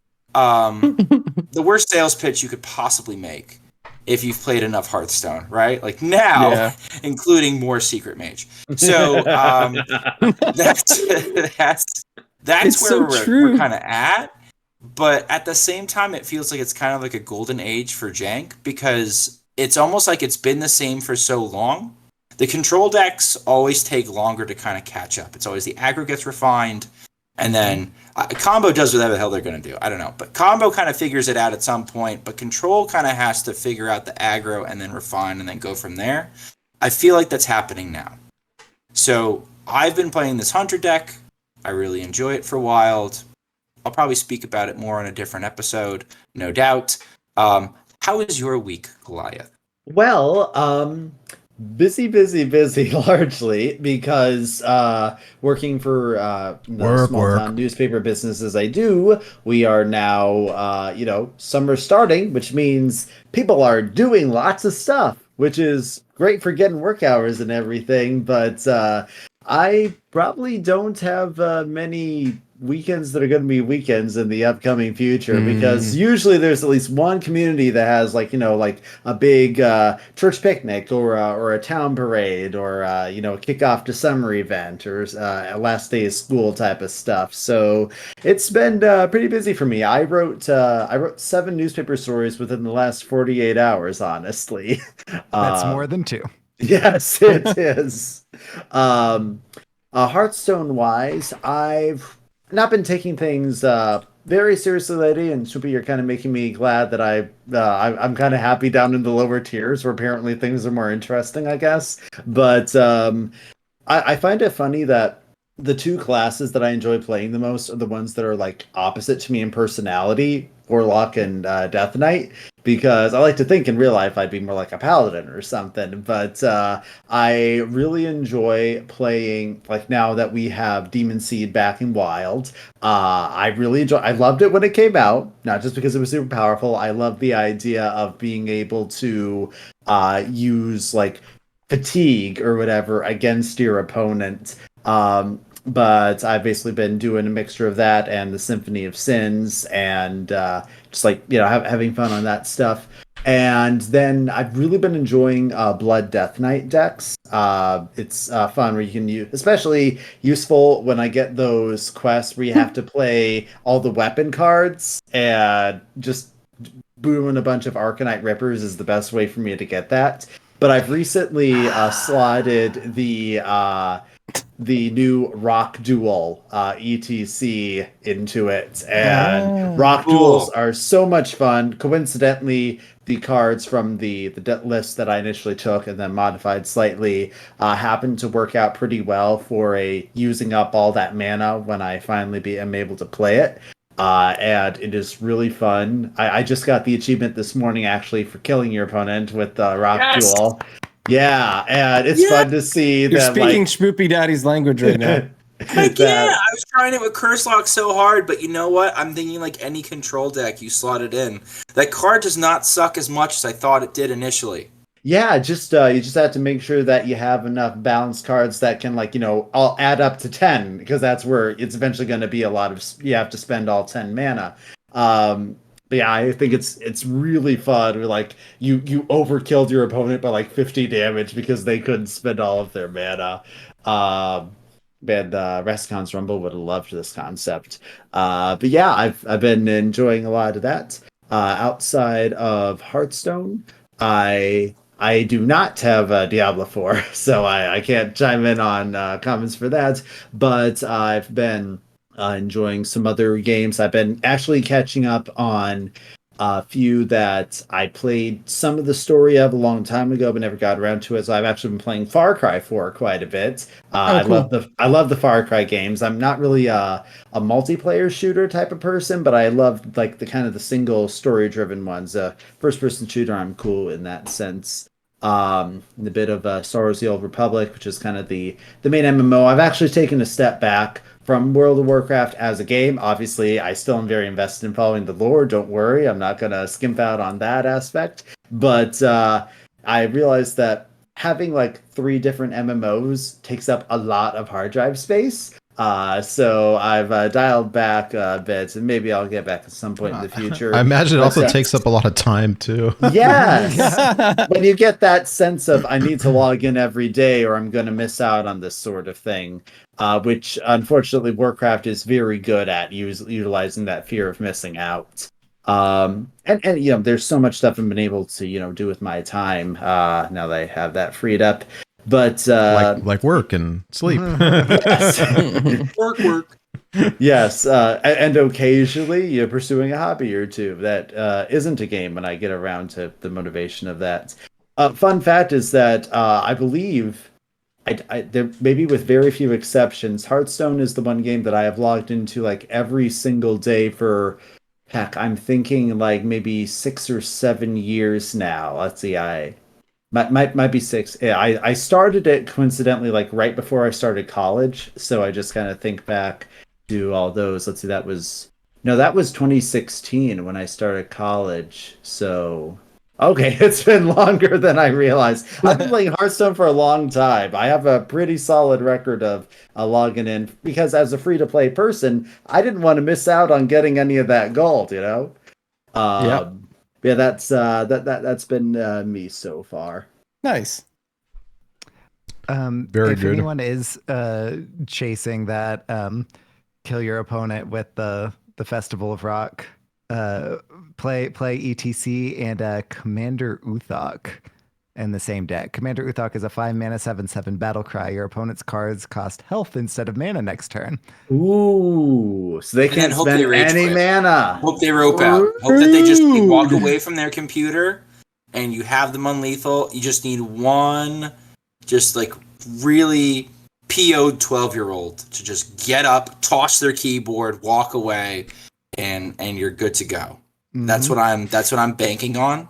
sales pitch you could possibly make if you've played enough Hearthstone, right? Like now, including more Secret Mage. So that's where we're kind of at. But at the same time, it feels like it's kind of like a golden age for jank because it's almost like it's been the same for so long. The control decks always take longer to kind of catch up. It's always the aggro gets refined, and then combo does whatever the hell they're going to do. I don't know. But combo kind of figures it out at some point, but control kind of has to figure out the aggro and then refine and then go from there. I feel like that's happening now. So I've been playing this Hunter deck. I really enjoy it for Wild. I'll probably speak about it more on a different episode, no doubt. How is your week, Goliath? Well, busy, largely because working for the small town newspaper business as I do, we are now, summer starting, which means people are doing lots of stuff, which is great for getting work hours and everything. But I probably don't have many weekends that are going to be weekends in the upcoming future because usually there's at least one community that has like a big church picnic or a town parade or a kickoff to summer event or a last day of school type of stuff. So it's been pretty busy for me. I wrote 7 newspaper stories within the last 48 hours, honestly. That's more than 2. Yes, it is. Hearthstone wise, I've not been taking things very seriously lately, and Snoopy, you're kind of making me glad that I'm kind of happy down in the lower tiers where apparently things are more interesting, I guess. But I find it funny that the 2 classes that I enjoy playing the most are the ones that are like opposite to me in personality, Warlock and Death Knight, because I like to think in real life I'd be more like a paladin or something. But I really enjoy playing, like now that we have Demon Seed back in Wild. I loved it when it came out, not just because it was super powerful. I love the idea of being able to use like fatigue or whatever against your opponent. But I've basically been doing a mixture of that and the Symphony of Sins and just like, having fun on that stuff. And then I've really been enjoying Blood Death Knight decks. It's fun where you can use, especially useful when I get those quests where you have to play all the weapon cards and just booming a bunch of Arcanite Rippers is the best way for me to get that. But I've recently slotted the new Rock Duel E.T.C. into it, and Rock Duels are so much fun. Coincidentally, the cards from the list that I initially took and then modified slightly happened to work out pretty well for using up all that mana when I finally am able to play it. And it is really fun. I just got the achievement this morning actually for killing your opponent with Rock Duel. Yeah, and it's fun to see You're that. speaking Like, SchmoopieDaddy's language right now. Heck yeah! that- I was trying it with Curse Lock so hard, but you know what? I'm thinking like any control deck you slot it in. That card does not suck as much as I thought it did initially. Yeah, just you just have to make sure that you have enough balanced cards that can, like, all add up to 10, because that's where it's eventually going to be a lot of, you have to spend all 10 mana. But yeah, I think it's really fun. Like, you overkilled your opponent by like 50 damage because they couldn't spend all of their mana. And Restcon's Rumble would have loved this concept. But yeah, I've been enjoying a lot of that. Outside of Hearthstone, I do not have Diablo 4, so I can't chime in on comments for that. But I've been enjoying some other games. I've been actually catching up on a few that I played some of the story of a long time ago, but never got around to it. So I've actually been playing Far Cry 4 quite a bit. Cool. I love the Far Cry games. I'm not really a multiplayer shooter type of person, but I love like the kind of the single story driven ones. First person shooter, I'm cool in that sense. The bit of Star Wars: The Old Republic, which is kind of the main MMO. I've actually taken a step back from World of Warcraft as a game. Obviously, I still am very invested in following the lore. Don't worry, I'm not gonna skimp out on that aspect. But I realized that having like 3 different MMOs takes up a lot of hard drive space. So I've dialed back a bit, and maybe I'll get back at some point in the future. I imagine it But, also takes up a lot of time too. Yes. When you get that sense of I need to log in every day or I'm going to miss out on this sort of thing, which unfortunately Warcraft is very good at utilizing that fear of missing out. And there's so much stuff I've been able to do with my time now that I have that freed up. But like work and sleep. Work. Yes, and occasionally you're pursuing a hobby or two that isn't a game when I get around to the motivation of that. Fun fact is that I believe, there maybe with very few exceptions, Hearthstone is the one game that I have logged into like every single day for, heck, I'm thinking like maybe 6 or 7 years now. Let's see, might be 6. Yeah, I started it coincidentally like right before I started college, so I just kind of think back to all those. Let's see, that was 2016 when I started college. So okay, it's been longer than I realized. I've been playing Hearthstone for a long time. I have a pretty solid record of logging in because as a free to play person, I didn't want to miss out on getting any of that gold. Yeah, that's been me so far. Nice. Very if good. anyone is chasing that kill your opponent with the Festival of Rock, play E.T.C and Commander Uthok in the same deck. Commander Uthok is a 5-mana 7/7 battle cry. Your opponent's cards cost health instead of mana next turn. Ooh, so they And then can't hope they spend rage any quit. mana. Hope they rope out. Hope that they just walk away from their computer and you have them unlethal. You just need one just like really PO'd 12-year-old to just get up, toss their keyboard, walk away, and you're good to go. Mm-hmm. That's what I'm banking on.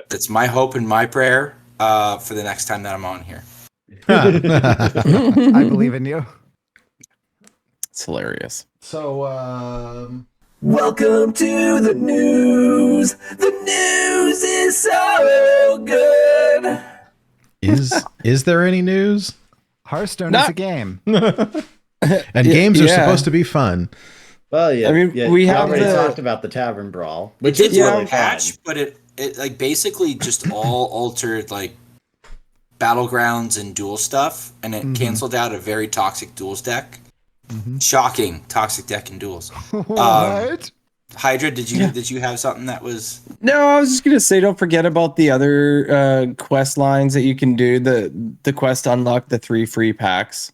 That's my hope and my prayer for the next time that I'm on here. I believe in you. It's hilarious. So, Welcome to the news. The news is so good. is there any news? Hearthstone is a game. And games are supposed to be fun. Well, yeah. I mean, yeah, we we have already the- talked about the Tavern Brawl, which It's is really a patch, fun. but it like basically just all altered like battlegrounds and duel stuff, and it canceled out a very toxic duels deck. Shocking toxic deck in duels. What? Hydra, did you have something that was? No, I was just gonna say, don't forget about the other quest lines that you can do. The quest to unlock the 3 free packs.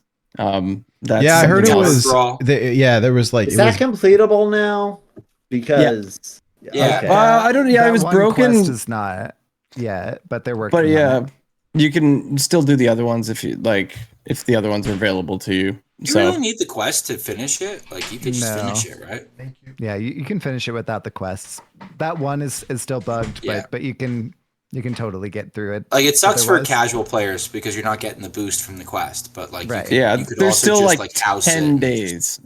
That's Yeah, I heard it something else. was. Brawl. There was like Is it that was. completable now? Because Yeah. okay. I don't. Yeah, That it was one broken. quest is not yet, but they're working. But on yeah, it. you can still do the other ones if you like. If the other ones are available to you. You So really need the quest to finish it. Like you could just No. finish it, right? Yeah, you can finish it without the quests. That one is still bugged, Yeah. but you can You can totally get through it. Like, it sucks for otherwise. casual players because you're not getting the boost from the quest, but like, Right. you could there's also still just house it 10 and days.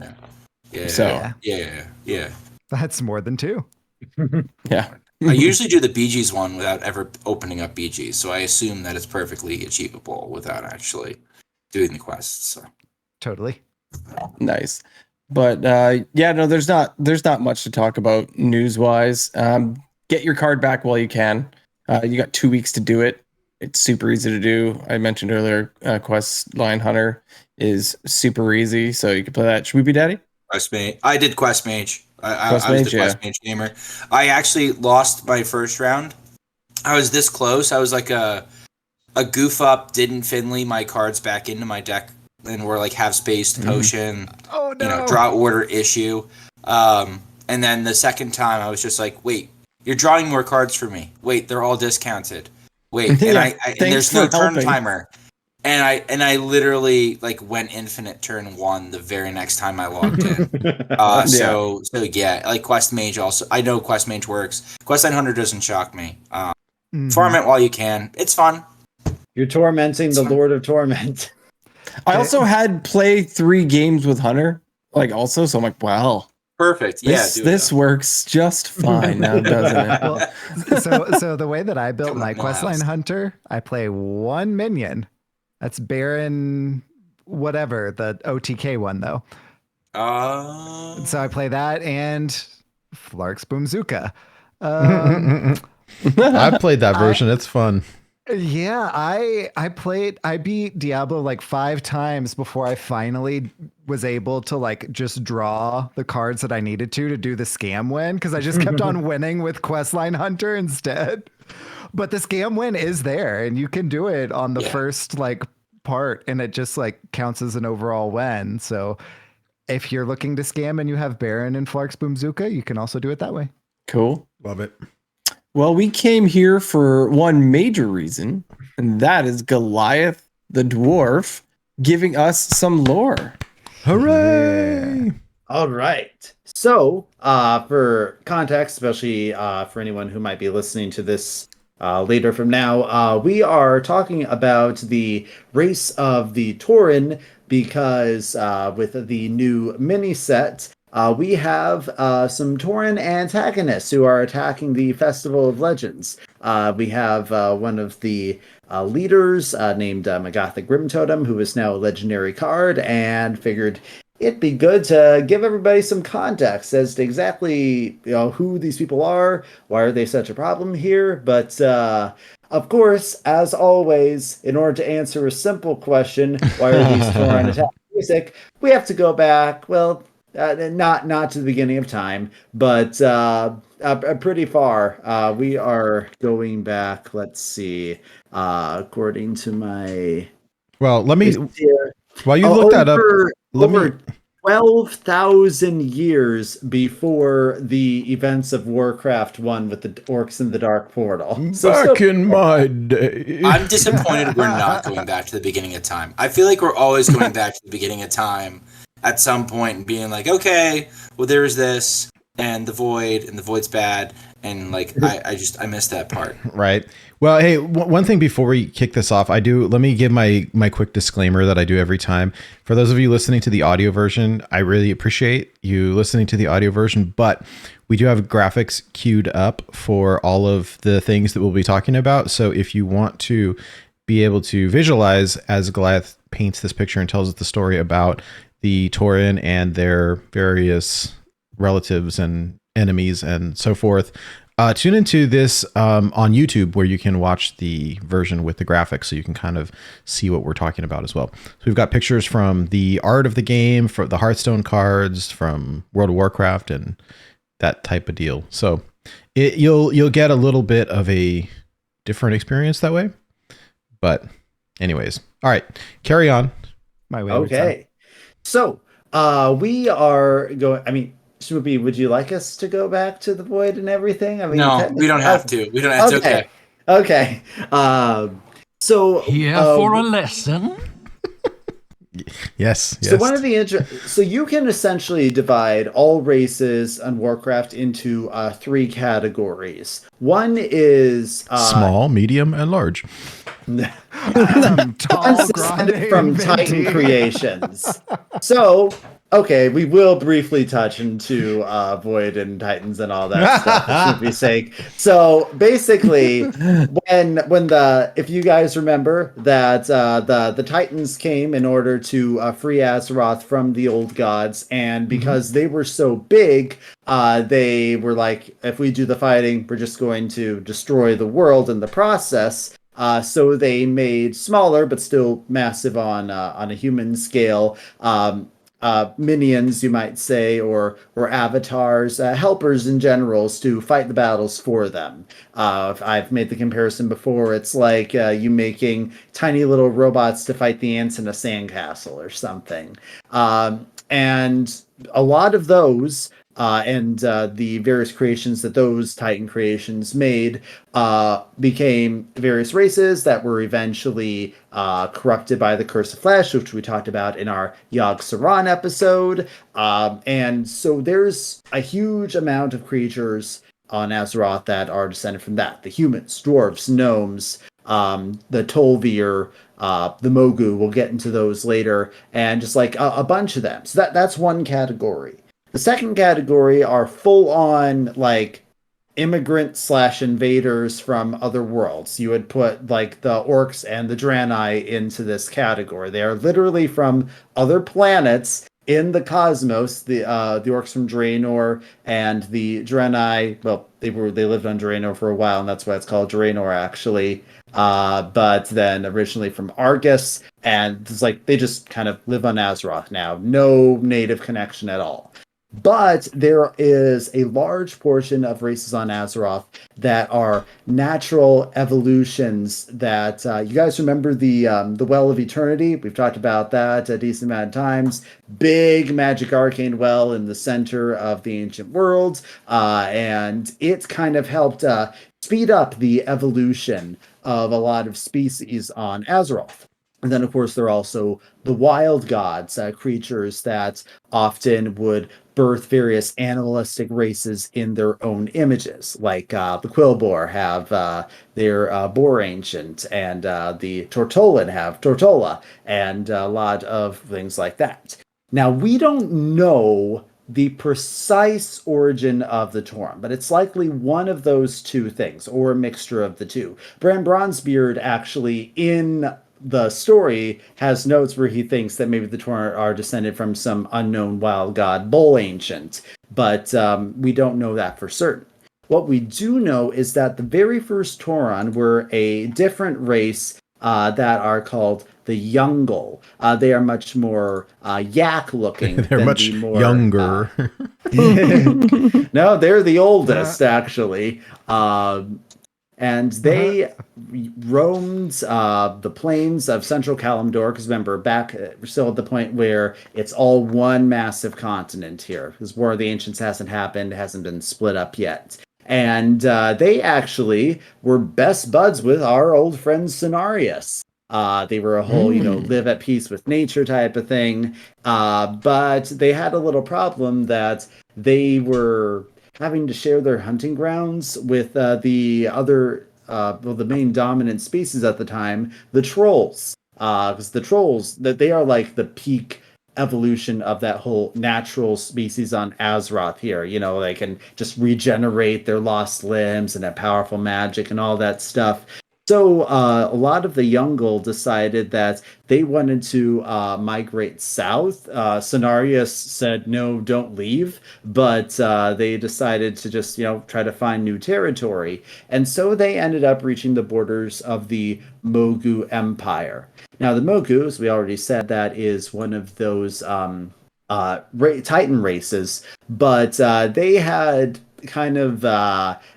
yeah, So yeah. That's more than 2. yeah. I usually do the BGs one without ever opening up BGs, so I assume that it's perfectly achievable without actually doing the quests. So. Totally. Nice. But no, there's not much to talk about news wise. Get your card back while you can. You got 2 weeks to do it. It's super easy to do. I mentioned earlier, Quest Line Hunter is super easy, so you can play that. SchmoopieDaddy? Quest Mage. I did Quest Mage. I was Mage, the Quest Mage gamer. I actually lost my first round. I was this close. I was like a goof up, didn't Finley my cards back into my deck, and were like have spaced potion, Oh no. Draw order issue. And then the second time I was just like, wait, you're drawing more cards for me. Wait, they're all discounted. Wait, and and there's no turn timer. And I literally went infinite turn 1 the very next time I logged in. So like Quest Mage also. I know Quest Mage works. Quest Line Hunter doesn't shock me. Farm it while you can. It's fun. You're tormenting the Lord of Torment. I also had play 3 games with Hunter, also, so I'm like, wow. Perfect. This works just fine now, doesn't it? Well, so the way that I built my Questline Hunter, I play 1 minion. That's Baron, whatever, the OTK one though. So I play that and Flark's Boomzuka. I've played that version. It's fun. Yeah, I beat Diablo 5 times before I finally was able to just draw the cards that I needed to do the scam win, because I just kept on winning with Questline Hunter instead. But the scam win is there, and you can do it on the first part, and it just counts as an overall win. So if you're looking to scam and you have Baron and Flark's Boomzuka, you can also do it that way. Cool. Love it. Well, we came here for one major reason, and that is Goliath the Dwarf giving us some lore. Hooray! Yeah. All right. So, for context, especially for anyone who might be listening to this later from now, we are talking about the race of the Tauren because with the new mini set, we have some Tauren antagonists who are attacking the Festival of Legends. We have one of the leaders named Magatha Grimtotem, who is now a legendary card, and figured it'd be good to give everybody some context as to exactly who these people are, why are they such a problem here. But of course, as always, in order to answer a simple question, why are these Tauren antagonistic, we have to go back, well, not to the beginning of time, but pretty far. We are going back, let's see, according to my... Well, let me... Here, while you look that up... Over 12,000 years before the events of Warcraft 1 with the orcs in the Dark Portal. Back in my day. I'm disappointed we're not going back to the beginning of time. I feel like we're always going back to the beginning of time at some point and being like, okay, well, there's this and the void's bad. And I missed that part. Right. Well, hey, one thing before we kick this off, let me give my quick disclaimer that I do every time. For those of you listening to the audio version, I really appreciate you listening to the audio version, but we do have graphics queued up for all of the things that we'll be talking about. So if you want to be able to visualize as Goliath paints this picture and tells us the story about the Tauren and their various relatives and enemies and so forth, tune into this on YouTube, where you can watch the version with the graphics, so you can kind of see what we're talking about as well. So we've got pictures from the art of the game, from the Hearthstone cards, from World of Warcraft, and that type of deal. So you'll get a little bit of a different experience that way. But anyways, all right, carry on. My way. Okay. So we are going. I mean, Schmoopie, would you like us to go back to the void and everything? I mean, no, we don't have to. We don't have to. Okay. Okay. So here for a lesson. Yes. So one of the so you can essentially divide all races on Warcraft into three categories. One is small, medium, and large. Tall, descended grande, from and Titan venti. Creations. So, okay, we will briefly touch into Void and Titans and all that stuff for Snoopy's sake. So basically, when the if you guys remember that the Titans came in order to free Azeroth from the old gods, and because they were so big, they were like, if we do the fighting, we're just going to destroy the world in the process. So they made smaller but still massive on a human scale minions, you might say, or avatars, helpers in generals to fight the battles for them. I've made the comparison before. It's like you making tiny little robots to fight the ants in a sandcastle or something. And a lot of those and the various creations that those Titan creations made became various races that were eventually corrupted by the Curse of Flesh, which we talked about in our Yogg-Saron episode. And so there's a huge amount of creatures on Azeroth that are descended from that. The humans, dwarves, gnomes, the Tol'vir, the Mogu, we'll get into those later, and just like a bunch of them. So that's one category. The second category are full-on, like, immigrant/invaders from other worlds. You would put, like, the orcs and the Draenei into this category. They are literally from other planets in the cosmos. The orcs from Draenor and the Draenei, well, they lived on Draenor for a while, and that's why it's called Draenor, actually. But then originally from Argus, and it's like they just kind of live on Azeroth now. No native connection at all. But there is a large portion of races on Azeroth that are natural evolutions that you guys remember the Well of Eternity? We've talked about that a decent amount of times. Big magic arcane well in the center of the ancient world. And it kind of helped speed up the evolution of a lot of species on Azeroth. And then, of course, there are also the wild gods, creatures that often would birth various animalistic races in their own images. Like the Quillboar have their Boar Ancient, and the Tortolan have Tortola, and a lot of things like that. Now, we don't know the precise origin of the Tauren, but it's likely one of those two things, or a mixture of the two. Bran Bronzebeard actually, in the story, has notes where he thinks that maybe the Tauren are descended from some unknown wild god Bull Ancient, but we don't know that for certain. What we do know is that the very first Tauren were a different race that are called the Youngle. They are much more yak-looking. They're than much the more, younger. No, they're the oldest, actually. And they roamed the plains of central Kalimdor, because remember, back we're still at the point where it's all one massive continent here, because War of the Ancients hasn't happened, hasn't been split up yet. And they actually were best buds with our old friend Cenarius. They were a whole, live at peace with nature type of thing. But they had a little problem that they were having to share their hunting grounds with the other, the main dominant species at the time, the trolls. Because the trolls, that they are like the peak evolution of that whole natural species on Azeroth here. They can just regenerate their lost limbs and have powerful magic and all that stuff. So a lot of the Youngle decided that they wanted to migrate south. Cenarius said, no, don't leave. But they decided to just, try to find new territory. And so they ended up reaching the borders of the Mogu Empire. Now, the Mogu, as we already said, that is one of those Titan races. But they had kind of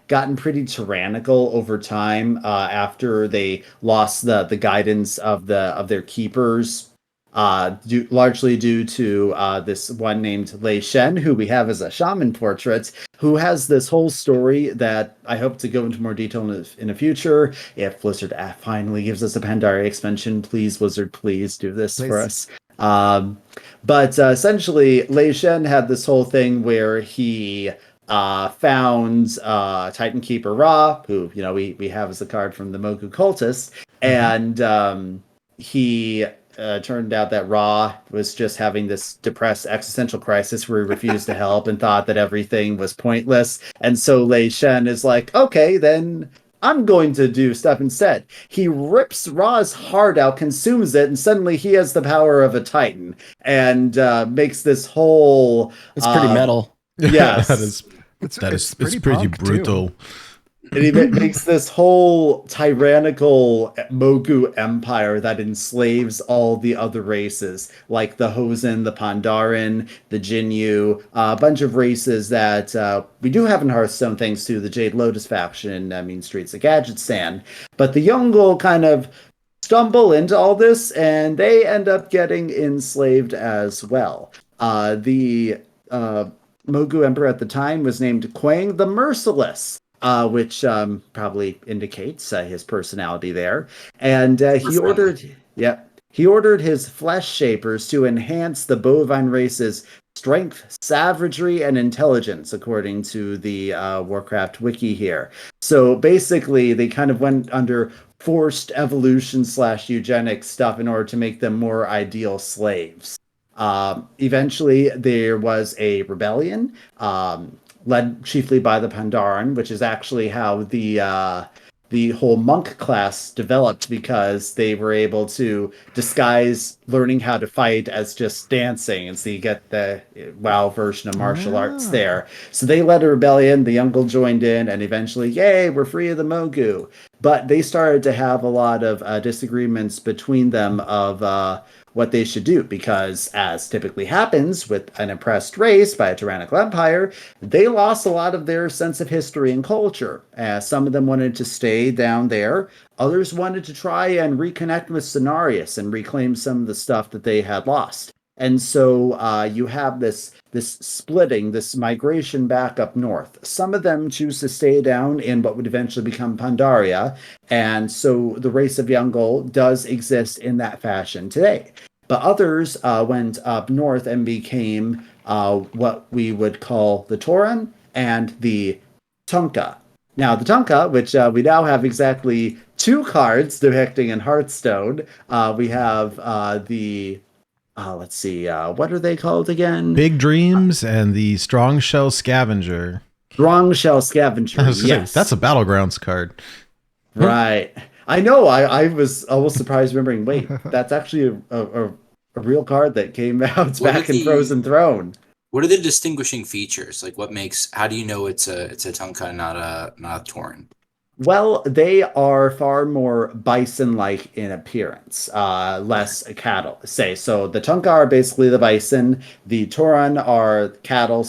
gotten pretty tyrannical over time after they lost the guidance of their keepers, largely due to this one named Lei Shen, who we have as a shaman portrait, who has this whole story that I hope to go into more detail in the future. If Blizzard finally gives us a Pandaria expansion, please, Blizzard, please do this for us. But essentially, Lei Shen had this whole thing where he found Titan Keeper Ra, who we have as a card from the Mogu Cultist, and he turned out that Ra was just having this depressed existential crisis where he refused to help and thought that everything was pointless. And so Lei Shen is like, okay, then I'm going to do stuff instead. He rips Ra's heart out, consumes it, and suddenly he has the power of a Titan and makes this whole. It's pretty metal. Yes, it's pretty punk, brutal. too. and he makes this whole tyrannical Mogu empire that enslaves all the other races, like the Hosen, the Pandaren, the Jinyu, a bunch of races that we do have in Hearthstone thanks to the Jade Lotus faction, Streets of Gadgetstan. But the Yongle kind of stumble into all this, and they end up getting enslaved as well. The Mogu Emperor at the time was named Quang the Merciless, which probably indicates his personality there. And he ordered his flesh shapers to enhance the bovine race's strength, savagery, and intelligence, according to the Warcraft wiki here. So basically, they kind of went under forced evolution / eugenics stuff in order to make them more ideal slaves. Eventually, there was a rebellion. Led chiefly by the Pandaren, which is actually how the whole monk class developed, because they were able to disguise learning how to fight as just dancing, and so you get the WoW version of martial arts there. So they led a rebellion, the Yongle joined in, and eventually, yay, we're free of the Mogu. But they started to have a lot of disagreements between them of what they should do, because as typically happens with an oppressed race by a tyrannical empire, they lost a lot of their sense of history and culture. Some of them wanted to stay down there. Others wanted to try and reconnect with Cenarius and reclaim some of the stuff that they had lost. And so you have this splitting, this migration back up north. Some of them choose to stay down in what would eventually become Pandaria, and so the race of Yongle does exist in that fashion today. But others went up north and became what we would call the Tauren and the Tonka. Now, the Tonka, which we now have exactly 2 cards depicting in Hearthstone. We have let's see, what are they called again? Big Dreams and the Strong Shell Scavenger. Strong Shell Scavenger, yes. That's a Battlegrounds card. Right. I know, I was almost surprised remembering, wait, that's actually a real card that came out back in Frozen Throne. What are the distinguishing features? Like, how do you know it's a Tonka and not a Tauren? Well, they are far more bison-like in appearance, less cattle. So the Tonka are basically the bison, the Tauren are cattle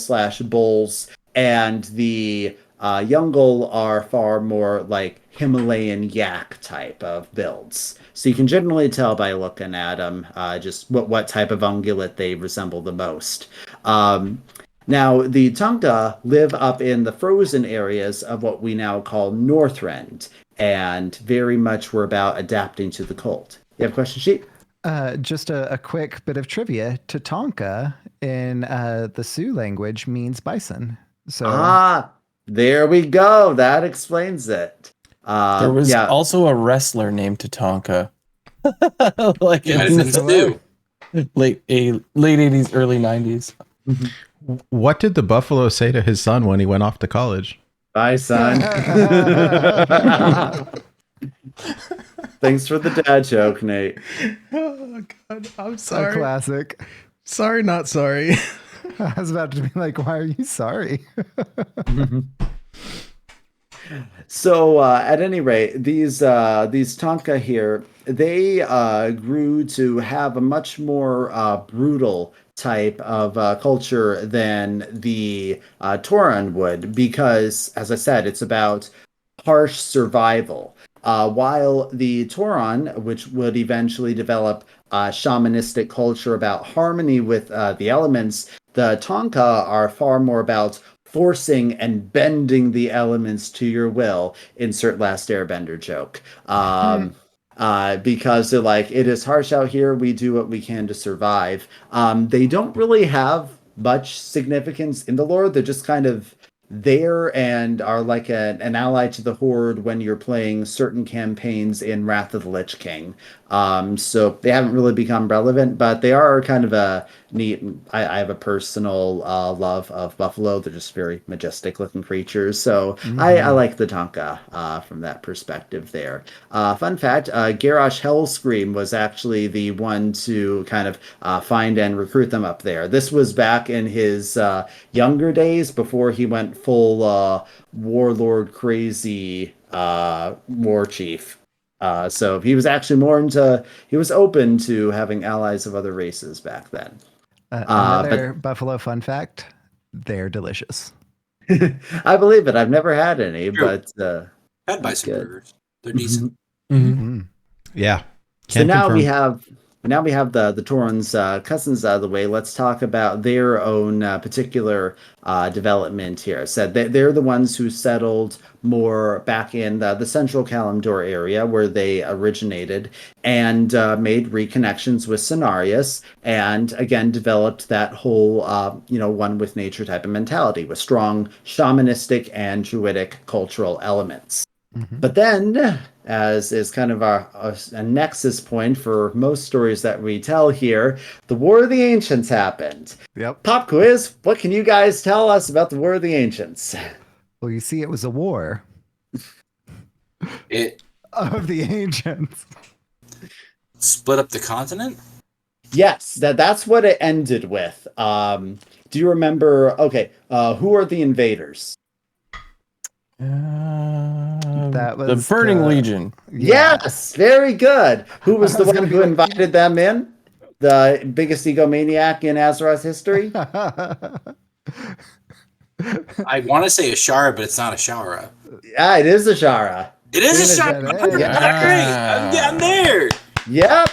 / bulls, and the Yongle are far more like Himalayan yak type of builds. So you can generally tell by looking at them just what type of ungulate they resemble the most. Now, the Tonka live up in the frozen areas of what we now call Northrend, and very much were about adapting to the cold. You have a question, Sheep? Just a quick bit of trivia. Tatanka in the Sioux language means bison. So there we go. That explains it. There was also a wrestler named Tatanka. Like late 80s, early 90s. What did the buffalo say to his son when he went off to college? Bye, son. Thanks for the dad joke, Nate. Oh, God. I'm a sorry. classic. Sorry, not sorry. I was about to be like, why are you sorry? So at any rate, these Tonka here, they grew to have a much more brutal type of culture than the Tauren would, because, as I said, it's about harsh survival. While the Tauren, which would eventually develop shamanistic culture about harmony with the elements, the Tonka are far more about forcing and bending the elements to your will. Insert Last Airbender joke. because they're like, it is harsh out here. We do what we can to survive. They don't really have much significance in the lore. They're just kind of there and are like an ally to the Horde when you're playing certain campaigns in Wrath of the Lich King. So they haven't really become relevant, but they are kind of a neat. I have a personal love of buffalo. They're just very majestic looking creatures. So I like the Tonka from that perspective there. Fun fact, Garrosh Hellscream was actually the one to kind of find and recruit them up there. This was back in his younger days before he went full warlord crazy war chief. So he was actually he was open to having allies of other races back then. Another buffalo fun fact: they're delicious. I believe it. I've never had any, True. but Had that's bison good. burgers. They're decent. Yeah. So Can now confirm. we have the Tauren's cousins out of the way. Let's talk about their own particular development here. So they're the ones who settled more back in the central Kalimdor area where they originated and made reconnections with Cenarius and again developed that whole one with nature type of mentality with strong shamanistic and druidic cultural elements. But then, as is kind of a nexus point for most stories that we tell here, the War of the Ancients happened. Yep. Pop quiz, what can you guys tell us about the War of the Ancients? Well, you see, it was a war It of the ancients. split up the continent. Yes, that's what it ended with. Do you remember? Okay, who are the invaders? That The was Burning Legion. Yeah. Yes, very good. Who was I the was one gonna who be like- invited them in? The biggest egomaniac in Azeroth's history? I want to say Ashara, but it's not Ashara. Yeah, it is Ashara. It is Soon as Ashara. that ends. All right. I'm there. Yep.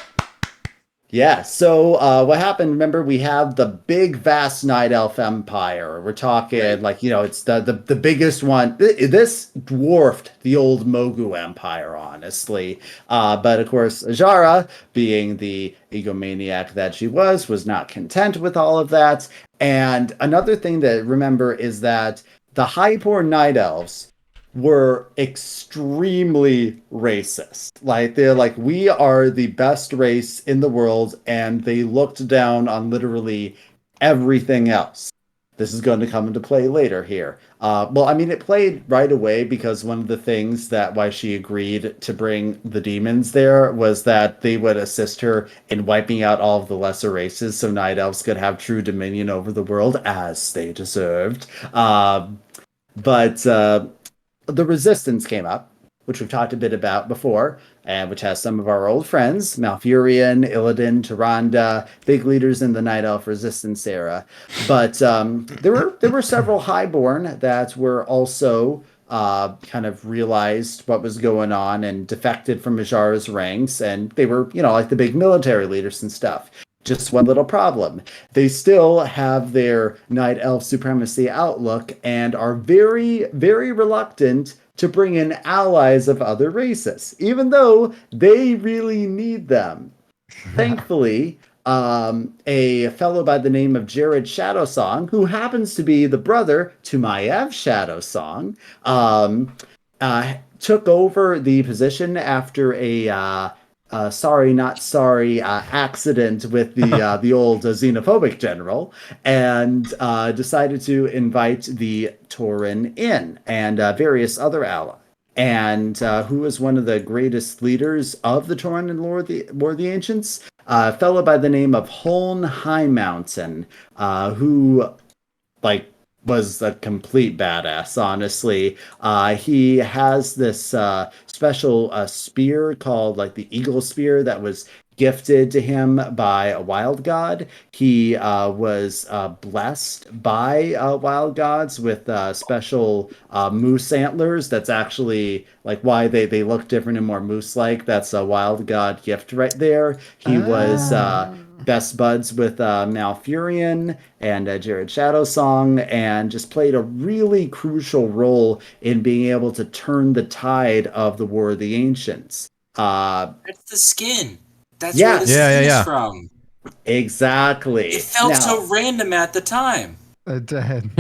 Yeah, so what happened, remember, we have the big, vast Night Elf Empire. We're talking, it's the biggest one. This dwarfed the old Mogu Empire, honestly. But, of course, Ajara, being the egomaniac that she was not content with all of that. And another thing to remember is that the Highborn Night Elves were extremely racist. Like they're like, we are the best race in the world, and they looked down on literally everything else. This is going to come into play later here. Well, I mean, it played right away because one of the things that why she agreed to bring the demons there was that they would assist her in wiping out all of the lesser races so night elves could have true dominion over the world as they deserved. But the Resistance came up, which we've talked a bit about before, and which has some of our old friends, Malfurion, Illidan, Tyrande, big leaders in the Night Elf Resistance era. But there were several Highborn that were also kind of realized what was going on and defected from Majara's ranks, and they were, like the big military leaders and stuff. Just one little problem. They still have their Night Elf supremacy outlook and are very, very reluctant to bring in allies of other races, even though they really need them. Thankfully, a fellow by the name of Jared Shadowsong, who happens to be the brother to Maiev Shadowsong, took over the position after a sorry, not sorry accident with the old xenophobic general, and decided to invite the Tauren in and various other allies. And who was one of the greatest leaders of the Tauren and War of the Ancients? A fellow by the name of Holn High Mountain, who was a complete badass, honestly. He has this special spear called the Eagle Spear that was gifted to him by a wild god. He was blessed by wild gods with special moose antlers. That's actually why they look different and more moose-like. That's a wild god gift right there. He was best buds with Malfurion and Jared Shadowsong, and just played a really crucial role in being able to turn the tide of the War of the Ancients. That's the skin. That's where the Yes. Yeah, skin yeah, is yeah. from. Exactly. It felt so random at the time. Dead.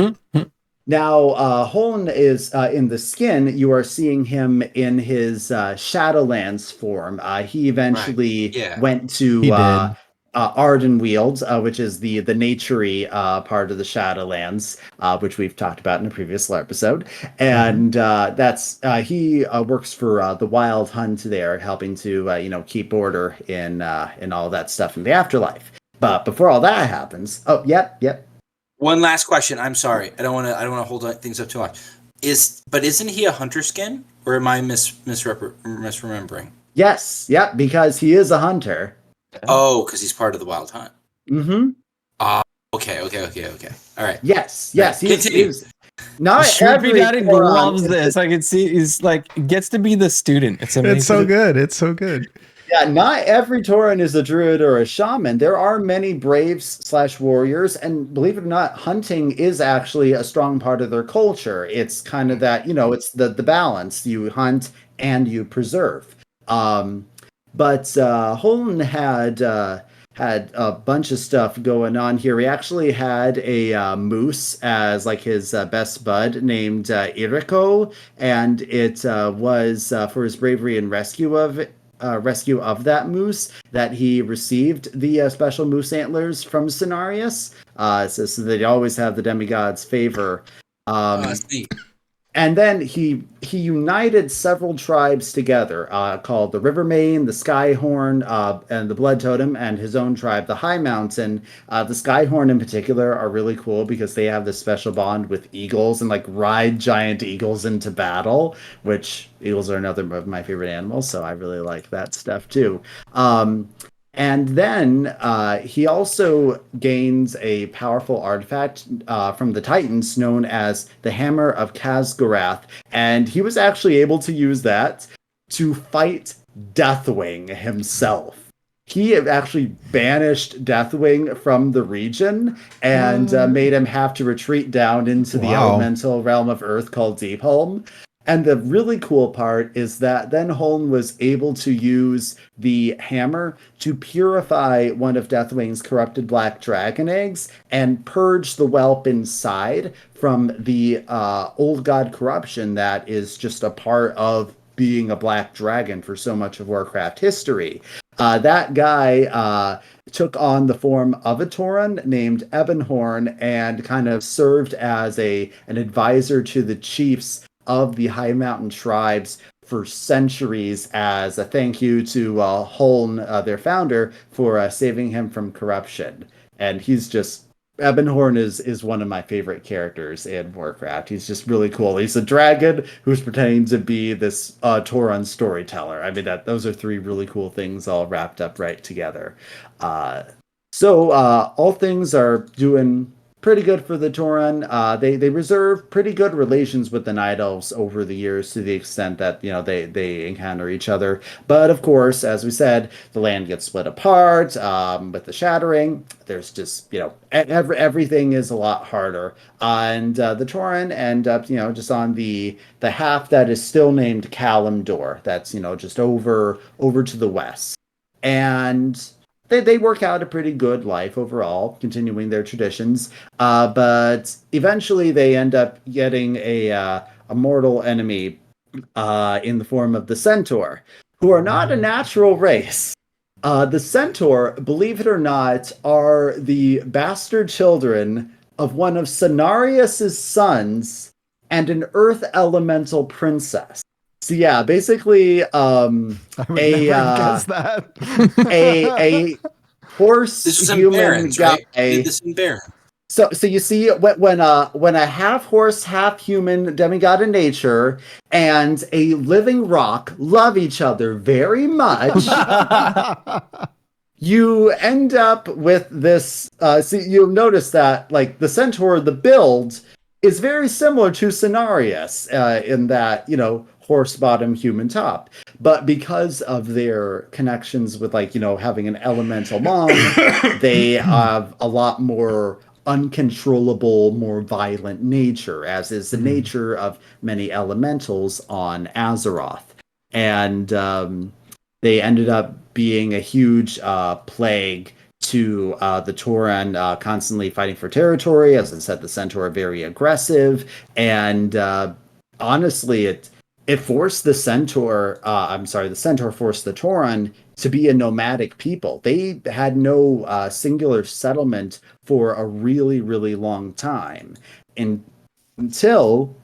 Now, Holn is in the skin. You are seeing him in his Shadowlands form. He eventually Yeah. went to He did. Ardenweald, which is the naturey part of the Shadowlands, which we've talked about in a previous episode. And that's he works for the Wild Hunt there, helping to keep order in all that stuff in the afterlife. But before all that happens, yep. One last question. I'm sorry. I don't want to hold things up too much. Isn't he a hunter skin, or am I misremembering? Yes, yep, because he is a hunter. Oh, because he's part of the Wild Hunt. Mm-hmm. Okay. All right. Yes. Continue. He's not every SchmoopieDaddy Tauren loves is- this. I can see he's like gets to be the student. It's amazing. It's so good. It's so good. Yeah, not every Tauren is a druid or a shaman. There are many braves/warriors, and believe it or not, hunting is actually a strong part of their culture. It's kind of that, it's the balance. You hunt and you preserve. But Holden had a bunch of stuff going on here. He actually had a moose as like his best bud named Iriko, and it was for his bravery and rescue of that moose that he received the special moose antlers from Cenarius, so that he always have the demigod's favor. That's neat. And then he united several tribes together, called the Rivermane, the Skyhorn, and the Blood Totem, and his own tribe, the High Mountain. The Skyhorn in particular are really cool because they have this special bond with eagles and like ride giant eagles into battle, which eagles are another of my favorite animals, so I really like that stuff too. And then he also gains a powerful artifact from the Titans known as the Hammer of Khazgarath. And he was actually able to use that to fight Deathwing himself. He actually banished Deathwing from the region and made him have to retreat down into the elemental realm of Earth called Deepholm. And the really cool part is that then Holm was able to use the hammer to purify one of Deathwing's corrupted black dragon eggs and purge the whelp inside from the old god corruption that is just a part of being a black dragon for so much of Warcraft history. That guy took on the form of a Tauren named Ebonhorn and kind of served as an advisor to the chiefs of the High Mountain tribes for centuries as a thank you to Holn, their founder, for saving him from corruption. And he's just Ebonhorn is one of my favorite characters in Warcraft. He's just really cool. He's a dragon who's pretending to be this Tauren storyteller. I mean, those are three really cool things all wrapped up right together. So all things are doing pretty good for the Tauren. They reserve pretty good relations with the Night Elves over the years to the extent that they encounter each other. But of course, as we said, the land gets split apart with the Shattering. There's just everything is a lot harder, and the Tauren end up just on the half that is still named Kalimdor. That's just over to the west, and they work out a pretty good life overall, continuing their traditions. But eventually they end up getting a mortal enemy in the form of the Centaur, who are not a natural race. The Centaur, believe it or not, are the bastard children of one of Cenarius's sons and an earth elemental princess. So yeah, basically, I would never have guessed that. a horse This was in human Barrens, guy. right? We did this in Barrens. So you see when a half horse, half human demigod of nature and a living rock love each other very much, you end up with this. So you'll notice that like the Centaur, the build is very similar to Cenarius in that horse bottom, human top. But because of their connections with having an elemental mom, they have a lot more uncontrollable, more violent nature, as is the nature of many elementals on Azeroth. And they ended up being a huge plague to the Tauren, constantly fighting for territory. As I said, the Centaur are very aggressive, and honestly, it forced the Centaur. The Centaur forced the Tauren to be a nomadic people. They had no singular settlement for a really, really long time, until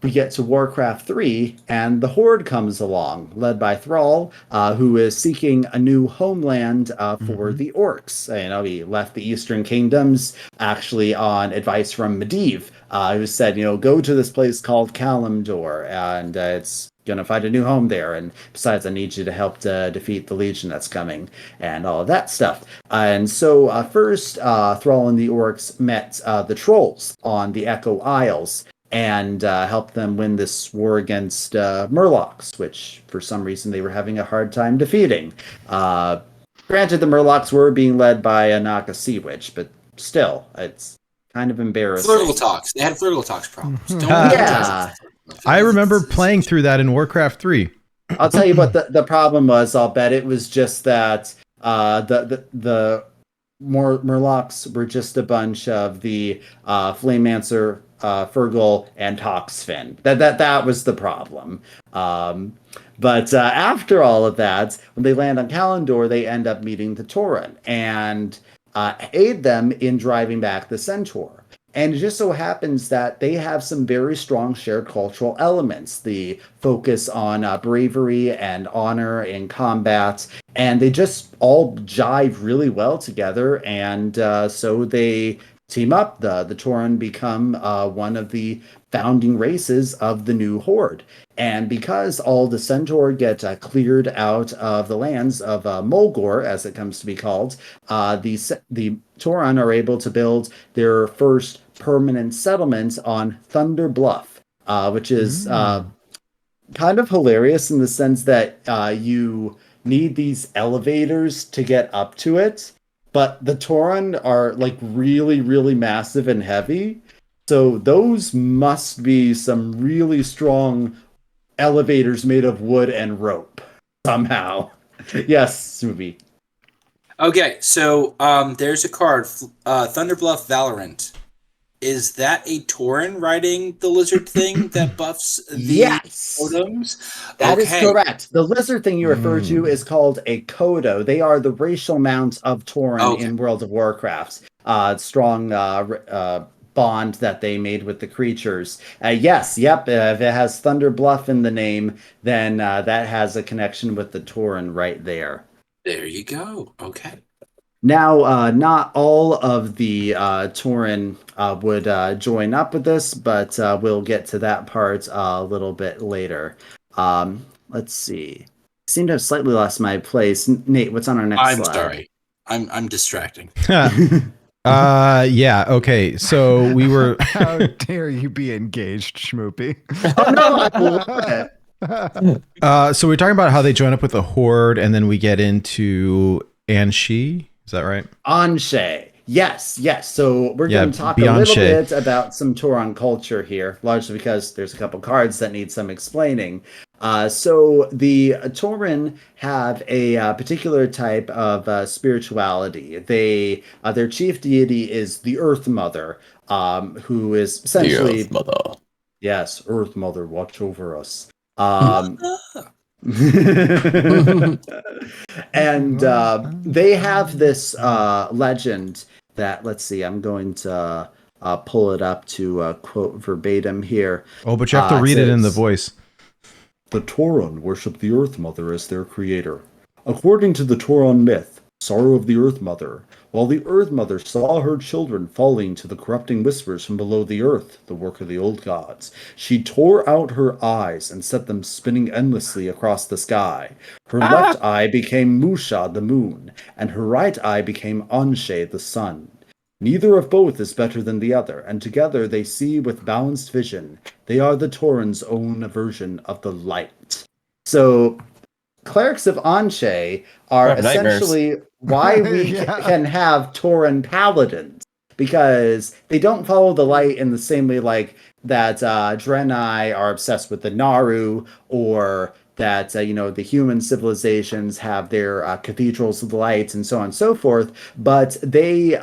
we get to Warcraft 3, and the Horde comes along, led by Thrall, who is seeking a new homeland for the orcs. He left the Eastern Kingdoms, actually on advice from Medivh, who said, go to this place called Kalimdor, and it's going to find a new home there. And besides, I need you to help to defeat the Legion that's coming, and all of that stuff. And so first, Thrall and the orcs met the trolls on the Echo Isles, and help them win this war against Murlocs, which for some reason they were having a hard time defeating. Granted, the Murlocs were being led by a Naka Sea Witch, but still, it's kind of embarrassing. Flirtle talks. They had flirtle talks problems. Yeah. I remember playing through that in Warcraft 3. I'll tell you what the problem was. I'll bet it was just that the Murlocs were just a bunch of the Flamemancer, Fergal, and Toxfin. That was the problem. But after all of that, when they land on Kalimdor, they end up meeting the Tauren and aid them in driving back the Centaur. And it just so happens that they have some very strong shared cultural elements. The focus on bravery and honor in combat. And they just all jive really well together. And so they team up. The Tauren become one of the founding races of the new Horde. And because all the Centaur get cleared out of the lands of Mulgore, as it comes to be called, the Tauren are able to build their first permanent settlement on Thunder Bluff, which is kind of hilarious in the sense that you need these elevators to get up to it, but the Tauren are like really, really massive and heavy. So those must be some really strong elevators made of wood and rope somehow. Yes, Smoothie. Okay, so there's a card, Thunderbluff Valorant. Is that a Tauren riding the lizard thing that buffs the Yes, totems? that is correct. The lizard thing you refer to is called a Kodo. They are the racial mount of Tauren in World of Warcraft. Strong bond that they made with the creatures. If it has Thunder Bluff in the name, then that has a connection with the Tauren right there. There you go. Okay. Now, not all of the Tauren would join up with this, but we'll get to that part a little bit later. Let's see. I seem to have slightly lost my place. Nate, what's on our next slide? I'm sorry. I'm distracting. Yeah, okay. So we were How dare you be engaged, Schmoopie? Oh no, I love it. so we're talking about how they join up with the Horde, and then we get into Anshi. Is that right? Anshe. Yes. So we're going to talk a little bit about some Tauren culture here, largely because there's a couple cards that need some explaining. So the Tauren have a particular type of spirituality. Their chief deity is the Earth Mother, who is essentially... The Earth Mother. Yes, Earth Mother, watch over us. And they have this legend that, let's see, I'm going to pull it up to quote verbatim here. Oh, but you have to read it in the voice. The Tauren worship the Earth Mother as their creator. According to the Tauren myth, sorrow of the Earth Mother, while the Earth Mother saw her children falling to the corrupting whispers from below the earth, the work of the old gods, she tore out her eyes and set them spinning endlessly across the sky. Her left eye became Musha, the moon, and her right eye became Anshe, the sun. Neither of both is better than the other, and together they see with balanced vision. They are the Tauren's own version of the light. So, clerics of Anshe are essentially why we can have Tauren paladins, because they don't follow the light in the same way like that Draenei are obsessed with the Naru, or that the human civilizations have their cathedrals of the light and so on and so forth, but they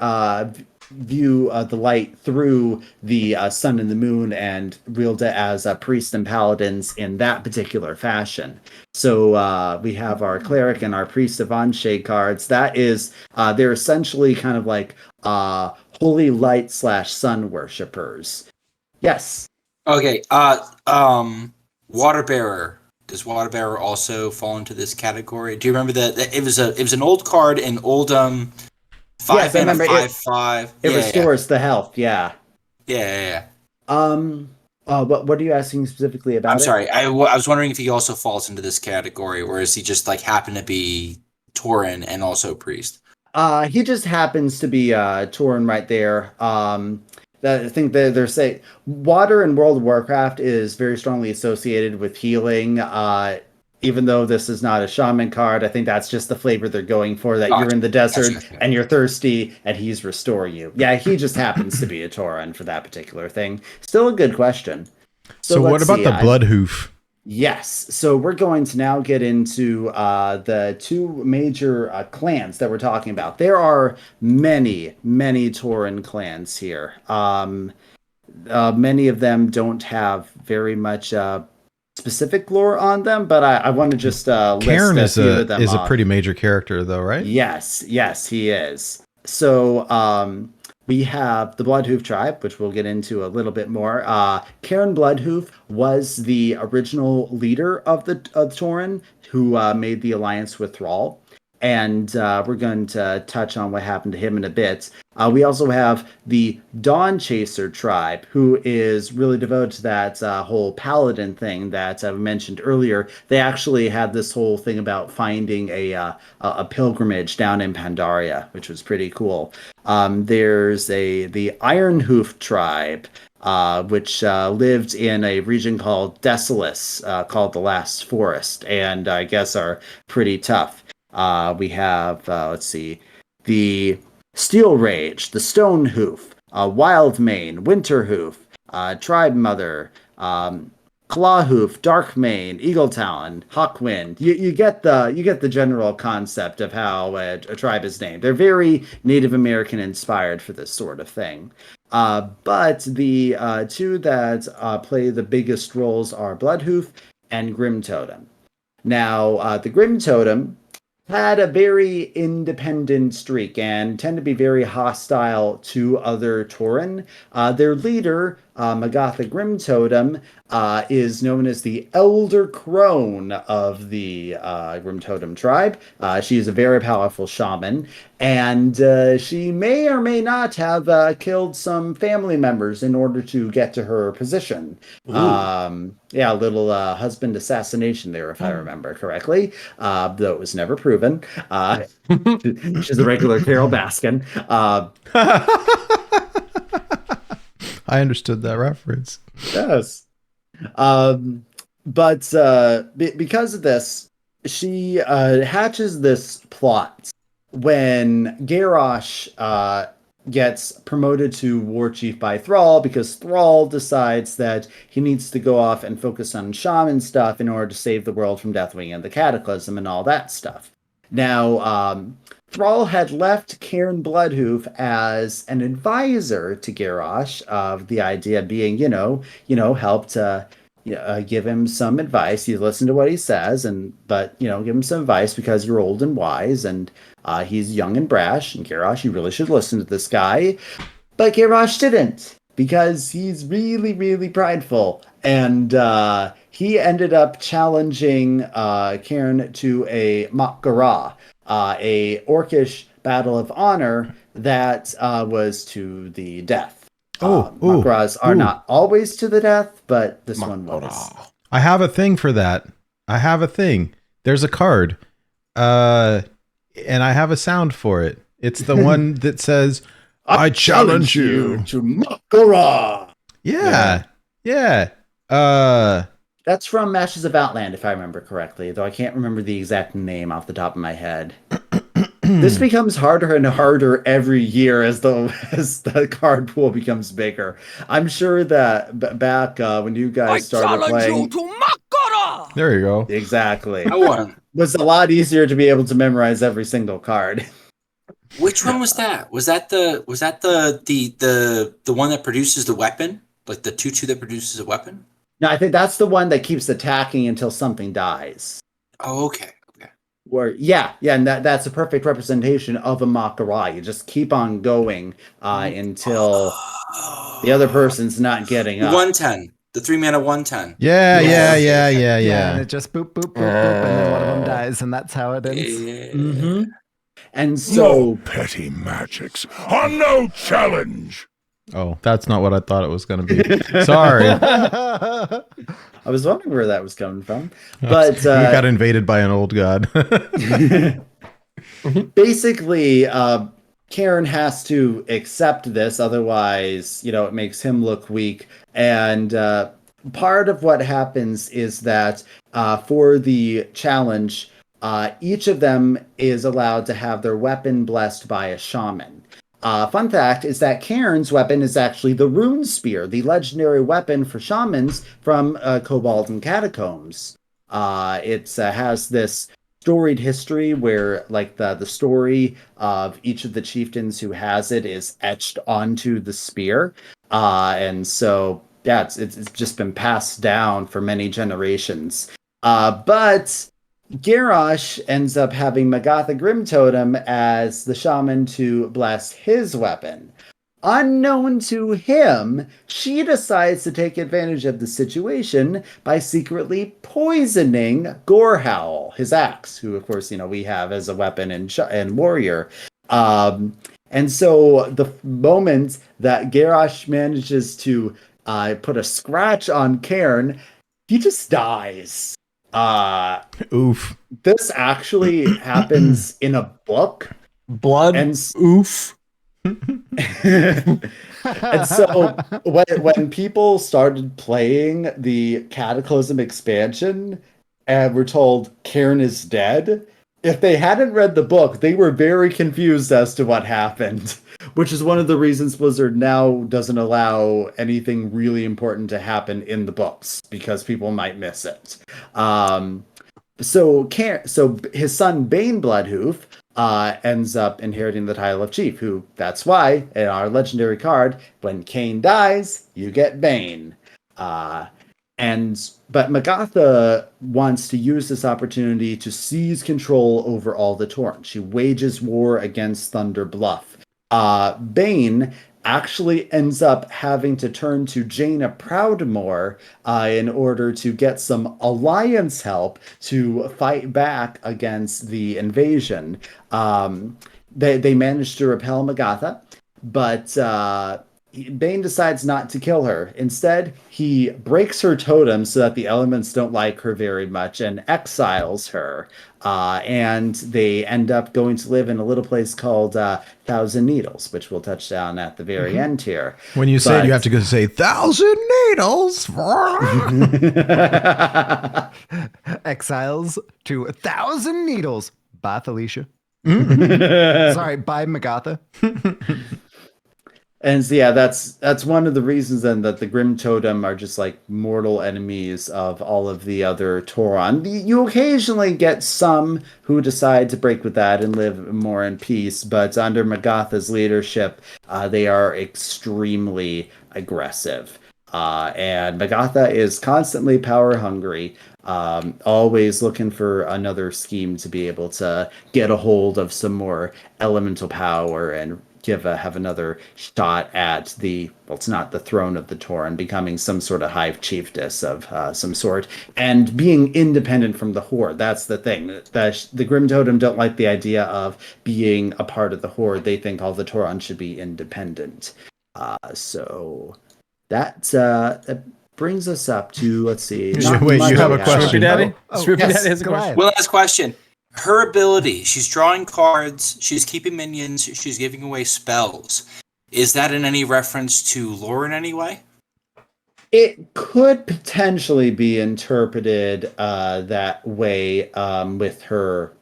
view the light through the sun and the moon and wield it as priests and paladins in that particular fashion. So we have our cleric and our priest of Anshe cards. That is, they're essentially kind of like holy light / sun worshippers. Yes. Okay. Water bearer. Does water bearer also fall into this category? Do you remember that it was an old card in Oldham? 5 mana, 5/5. It restores the health. Yeah. Yeah. What are you asking specifically about? I'm sorry. I was wondering if he also falls into this category, or is he just like happen to be Tauren and also priest? He just happens to be Tauren right there. I think they're saying water in World of Warcraft is very strongly associated with healing. Even though this is not a shaman card, I think that's just the flavor they're going for, that you're in the desert and you're thirsty and he's restoring you. Yeah, he just happens to be a Tauren for that particular thing. Still a good question. So what about the Bloodhoof? Yes. So we're going to now get into the two major clans that we're talking about. There are many, many Tauren clans here. Many of them don't have very much specific lore on them, but I want to just Cairn list is a pretty major character, though, right? Yes, he is. So we have the Bloodhoof tribe, which we'll get into a little bit more. Cairn Bloodhoof was the original leader of Tauren, who made the alliance with Thrall. And we're going to touch on what happened to him in a bit. We also have the Dawn Chaser tribe, who is really devoted to that whole paladin thing that I mentioned earlier. They actually had this whole thing about finding a pilgrimage down in Pandaria, which was pretty cool. There's the Ironhoof tribe, which lived in a region called Desolus, called the Last Forest, and I guess are pretty tough. We have, the Steel Rage, the Stone Hoof, Wildmane, Winterhoof, Tribe Mother, Clawhoof, Darkmane, Eagle Talon, Hawkwind. You get the general concept of how a tribe is named. They're very Native American inspired for this sort of thing. But the two that play the biggest roles are Bloodhoof and Grim Totem. Now, the Grim Totem had a very independent streak and tend to be very hostile to other Tauren. Their leader, Magatha Grim Totem, is known as the Elder Crone of the Grim Totem tribe. She is a very powerful shaman, and she may or may not have killed some family members in order to get to her position. A little husband assassination there, if I remember correctly, though it was never proven. She's a regular Carol Baskin. I understood that reference. Yes. But because of this, she hatches this plot when Garrosh gets promoted to war chief by Thrall, because Thrall decides that he needs to go off and focus on shaman stuff in order to save the world from Deathwing and the Cataclysm and all that stuff. Now, Thrall had left Cairn Bloodhoof as an advisor to Garrosh, of the idea being, help to give him some advice. You listen to what he says, but give him some advice because you're old and wise, and he's young and brash. And Garrosh, you really should listen to this guy. But Garrosh didn't, because he's really, really prideful, and he ended up challenging Cairn to a Mak'gara, a orcish battle of honor that was to the death. Mak'garas are not always to the death, but this one was. I have a thing for that. There's a card, and I have a sound for it. It's the one that says, I challenge you to Mak'gara. Yeah. That's from Matches of Outland, if I remember correctly, though I can't remember the exact name off the top of my head. This becomes harder and harder every year as the card pool becomes bigger. I'm sure that back when you guys started playing, to Mak'gara! There you go. Exactly. That one. It was a lot easier to be able to memorize every single card. Which one was that? Was that the one that produces the weapon? Like the 2/2 that produces a weapon? No, I think that's the one that keeps attacking until something dies. Oh, okay. Okay. And that's a perfect representation of a Makara. You just keep on going until the other person's not getting up. 110. The 3-mana 110. Yeah, yeah. And it just boop, boop, boop, boop, and then one of them dies, and that's how it ends. Mm-hmm. And No so petty magics are no challenge. Oh, that's not what I thought it was going to be. Sorry. I was wondering where that was coming from. But we got invaded by an old god. basically, Karen has to accept this, otherwise, it makes him look weak. And part of what happens is that for the challenge, each of them is allowed to have their weapon blessed by a shaman. Fun fact is that Karen's weapon is actually the Rune Spear, the legendary weapon for shamans from Cobalt and Catacombs. It has this storied history where the story of each of the chieftains who has it is etched onto the spear. And so, yeah, it's just been passed down for many generations. But Garrosh ends up having Magatha Grim Totem as the shaman to bless his weapon. Unknown to him, she decides to take advantage of the situation by secretly poisoning Gorehowl, his axe, who, of course, we have as a weapon and warrior. And so the moment that Garrosh manages to put a scratch on Cairn, he just dies. Oof. This actually happens in a book. Blood. And Oof. and so when people started playing the Cataclysm expansion and were told Cairn is dead, if they hadn't read the book, they were very confused as to what happened, which is one of the reasons Blizzard now doesn't allow anything really important to happen in the books, because people might miss it. So his son Bane Bloodhoof ends up inheriting the title of chief, that's why in our legendary card, when Cain dies, you get Bane. But Magatha wants to use this opportunity to seize control over all the Tauren. She wages war against Thunder Bluff. Bane actually ends up having to turn to Jaina Proudmoore in order to get some alliance help to fight back against the invasion. They managed to repel Magatha, but Bane decides not to kill her. Instead, he breaks her totem so that the elements don't like her very much and exiles her. And they end up going to live in a little place called Thousand Needles, which we'll touch on at the very end here. When you say it, you have to go say 1,000 needles. Exiles to 1,000 Needles. Bye, Felicia. Sorry, bye, Magatha. And so, yeah, that's one of the reasons then that the Grim Totem are just like mortal enemies of all of the other Tauren. You occasionally get some who decide to break with that and live more in peace, but under Magatha's leadership, they are extremely aggressive. And Magatha is constantly power hungry, always looking for another scheme to be able to get a hold of some more elemental power and have another shot at it's not the throne of the Tauren, becoming some sort of hive chiefess of some sort, and being independent from the Horde. That's the thing. The Grim Totem don't like the idea of being a part of the Horde. They think all the Tauren should be independent. So that brings us up to, let's see. Wait, you have a question? SchmoopieDaddy? Oh, SchmoopieDaddy yes, has a go question. ahead. One last question. Her ability, she's drawing cards, she's keeping minions, she's giving away spells. Is that in any reference to lore in any way? It could potentially be interpreted that way with her,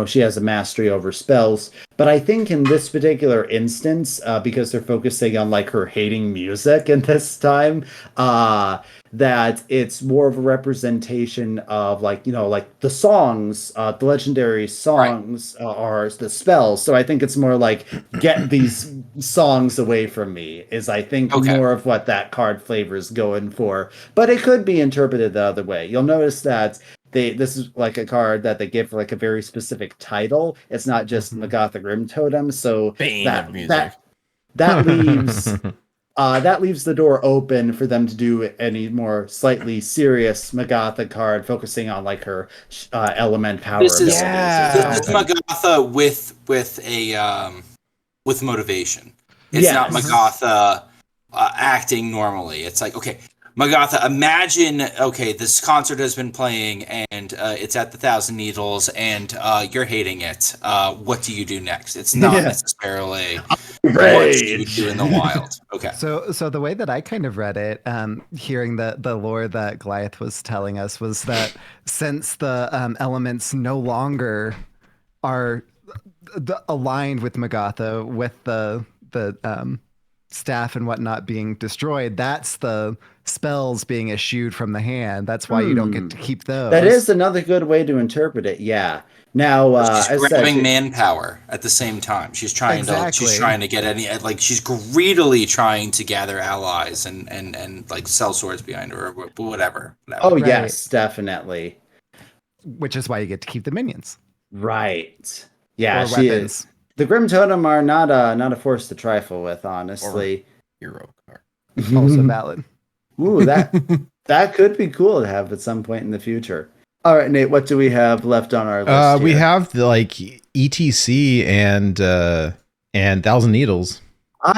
she has a mastery over spells. But I think in this particular instance, because they're focusing on like her hating music in this time, that it's more of a representation of like like the songs, the legendary songs are the spells. So I think it's more like get these songs away from me is I think more of what that card flavor is going for. But it could be interpreted the other way. You'll notice that this is like a card that they give like a very specific title. It's not just Magatha Grim Totem. So that leaves that leaves the door open for them to do any more slightly serious Magatha card, focusing on like her element power abilities. This is Magatha with motivation. It's not Magatha acting normally. It's like, okay, Magatha, imagine, okay, this concert has been playing and it's at the Thousand Needles and you're hating it. What do you do next? It's not necessarily what you do in the wild. Okay. So the way that I kind of read it, hearing the lore that Goliath was telling us, was that since the elements no longer are aligned with Magatha, with the staff and whatnot being destroyed, that's the spells being eschewed from the hand. That's why you don't get to keep those. That is another good way to interpret it. Yeah. Now, she's grabbing manpower at the same time. She's trying to get any, like, she's greedily trying to gather allies and like sell swords behind her or whatever. Oh, yes, definitely. Which is why you get to keep the minions. Right. Yeah, or she weapons. is. The Grim Totem are not a force to trifle with, honestly. Or hero card. Also valid. Ooh, that could be cool to have at some point in the future. All right, Nate, what do we have left on our list? We have the like E.T.C. and Thousand Needles.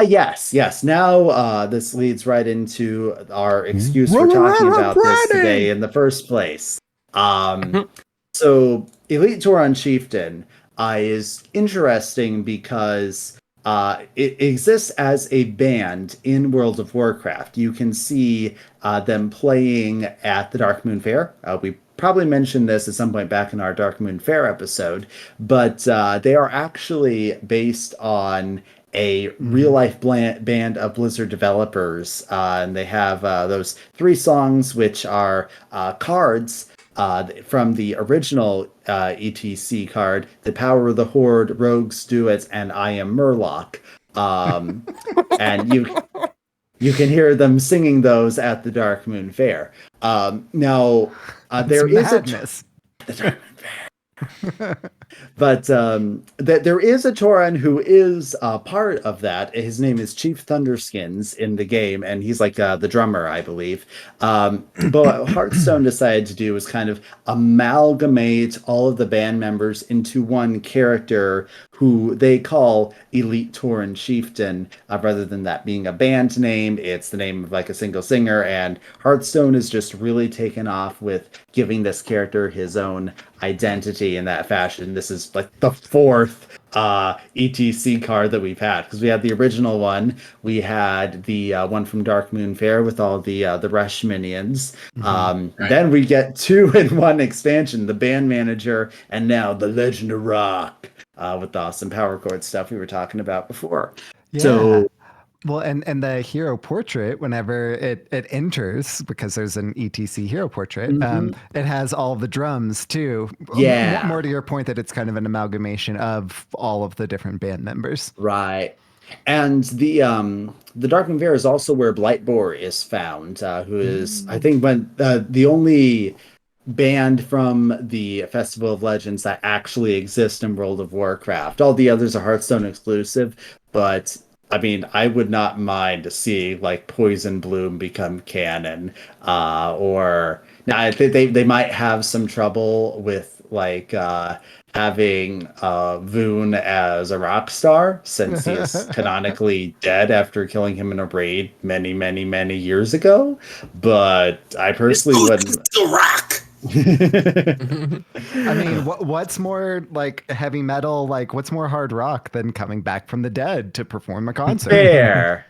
Yes. Now this leads right into our excuse for talking about this today in the first place. So Elite Tauren Chieftain is interesting because it exists as a band in World of Warcraft. You can see them playing at the Darkmoon Fair. We probably mentioned this at some point back in our Darkmoon Fair episode, but they are actually based on a real-life band of Blizzard developers, and they have those 3 songs, which are cards from the original E.T.C. card, The Power of the Horde, Rogues Do It, and I Am Murloc. And you can hear them singing those at the Darkmoon Fair. Now, there is madness. The Darkmoon Fair. But there is a Tauren who is part of that. His name is Chief Thunderskins in the game, and he's like the drummer, I believe. But what Hearthstone decided to do was kind of amalgamate all of the band members into one character who they call Elite Tauren Chieftain. Rather than that being a band name, it's the name of like a single singer, and Hearthstone is just really taken off with giving this character his own identity in that fashion. This is like the 4th E.T.C. card that we've had, because we had the original one, we had the one from Darkmoon Fair with all the Rush minions. Then we get 2 in 1 expansion, the Band Manager, and now the Legend of Rock, with the awesome power chord stuff we were talking about before. Yeah. So well, and the hero portrait, whenever it enters, because there's an E.T.C. hero portrait, it has all the drums too. Yeah. More to your point that it's kind of an amalgamation of all of the different band members. Right. And the Darkmoon Fair is also where Blightboar is found, who is, I think, the only band from the Festival of Legends that actually exist in World of Warcraft. All the others are Hearthstone exclusive, but I mean, I would not mind to see like Poison Bloom become canon, or now I think they might have some trouble with like having Voon as a rock star, since he is canonically dead after killing him in a raid many years ago. But I personally wouldn't. Still rock. I mean, what's more like heavy metal? Like, what's more hard rock than coming back from the dead to perform a concert? Fair.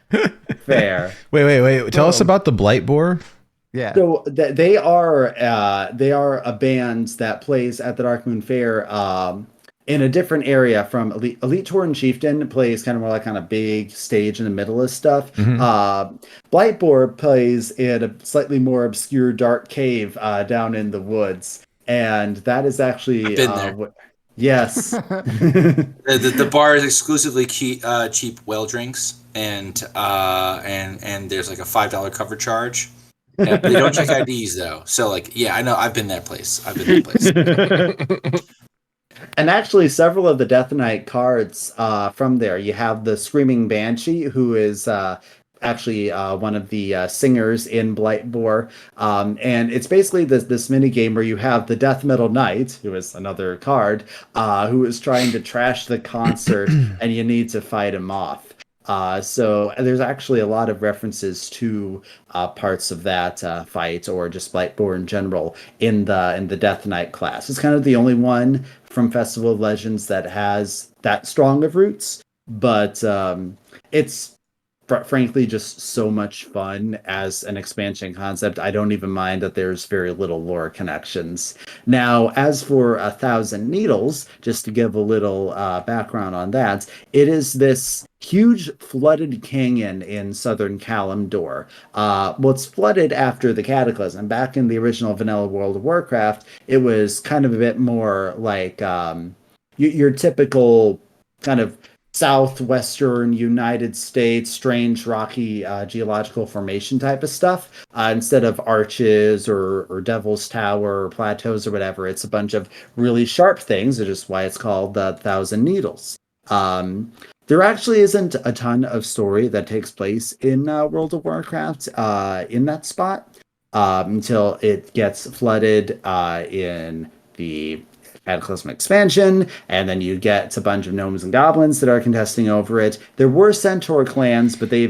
Wait. Tell us about the Blightboar. Yeah. So they are a band that plays at the Darkmoon Fair in a different area from Elite Tauren Chieftain plays kind of more like on a big stage in the middle of stuff. Blightboar plays in a slightly more obscure dark cave down in the woods, and that is actually I've been there. Yes. The bar is exclusively cheap well drinks, and there's like a $5 cover charge. Yeah, but they don't check IDs though. So like, yeah, I know. I've been that place. And actually, several of the Death Knight cards from there, you have the Screaming Banshee, who is actually one of the singers in Blightboar. And it's basically this mini game where you have the Death Metal Knight, who is another card, who is trying to trash the concert, and you need to fight him off. So there's actually a lot of references to parts of that fight, or just Blightboar in general, in the Death Knight class. It's kind of the only one from Festival of Legends that has that strong of roots, but it's frankly just so much fun as an expansion concept. I don't even mind that there's very little lore connections. Now, as for 1,000 Needles, just to give a little background on that, it is this huge flooded canyon in southern Kalimdor. Well, it's flooded after the Cataclysm. Back in the original vanilla World of Warcraft, it was kind of a bit more like your typical kind of southwestern United States, strange rocky geological formation type of stuff. Instead of arches or Devil's Tower or plateaus or whatever, it's a bunch of really sharp things, which is why it's called the 1,000 Needles. There actually isn't a ton of story that takes place in World of Warcraft in that spot until it gets flooded in the Cataclysm expansion, and then you get a bunch of gnomes and goblins that are contesting over it. There were centaur clans, but they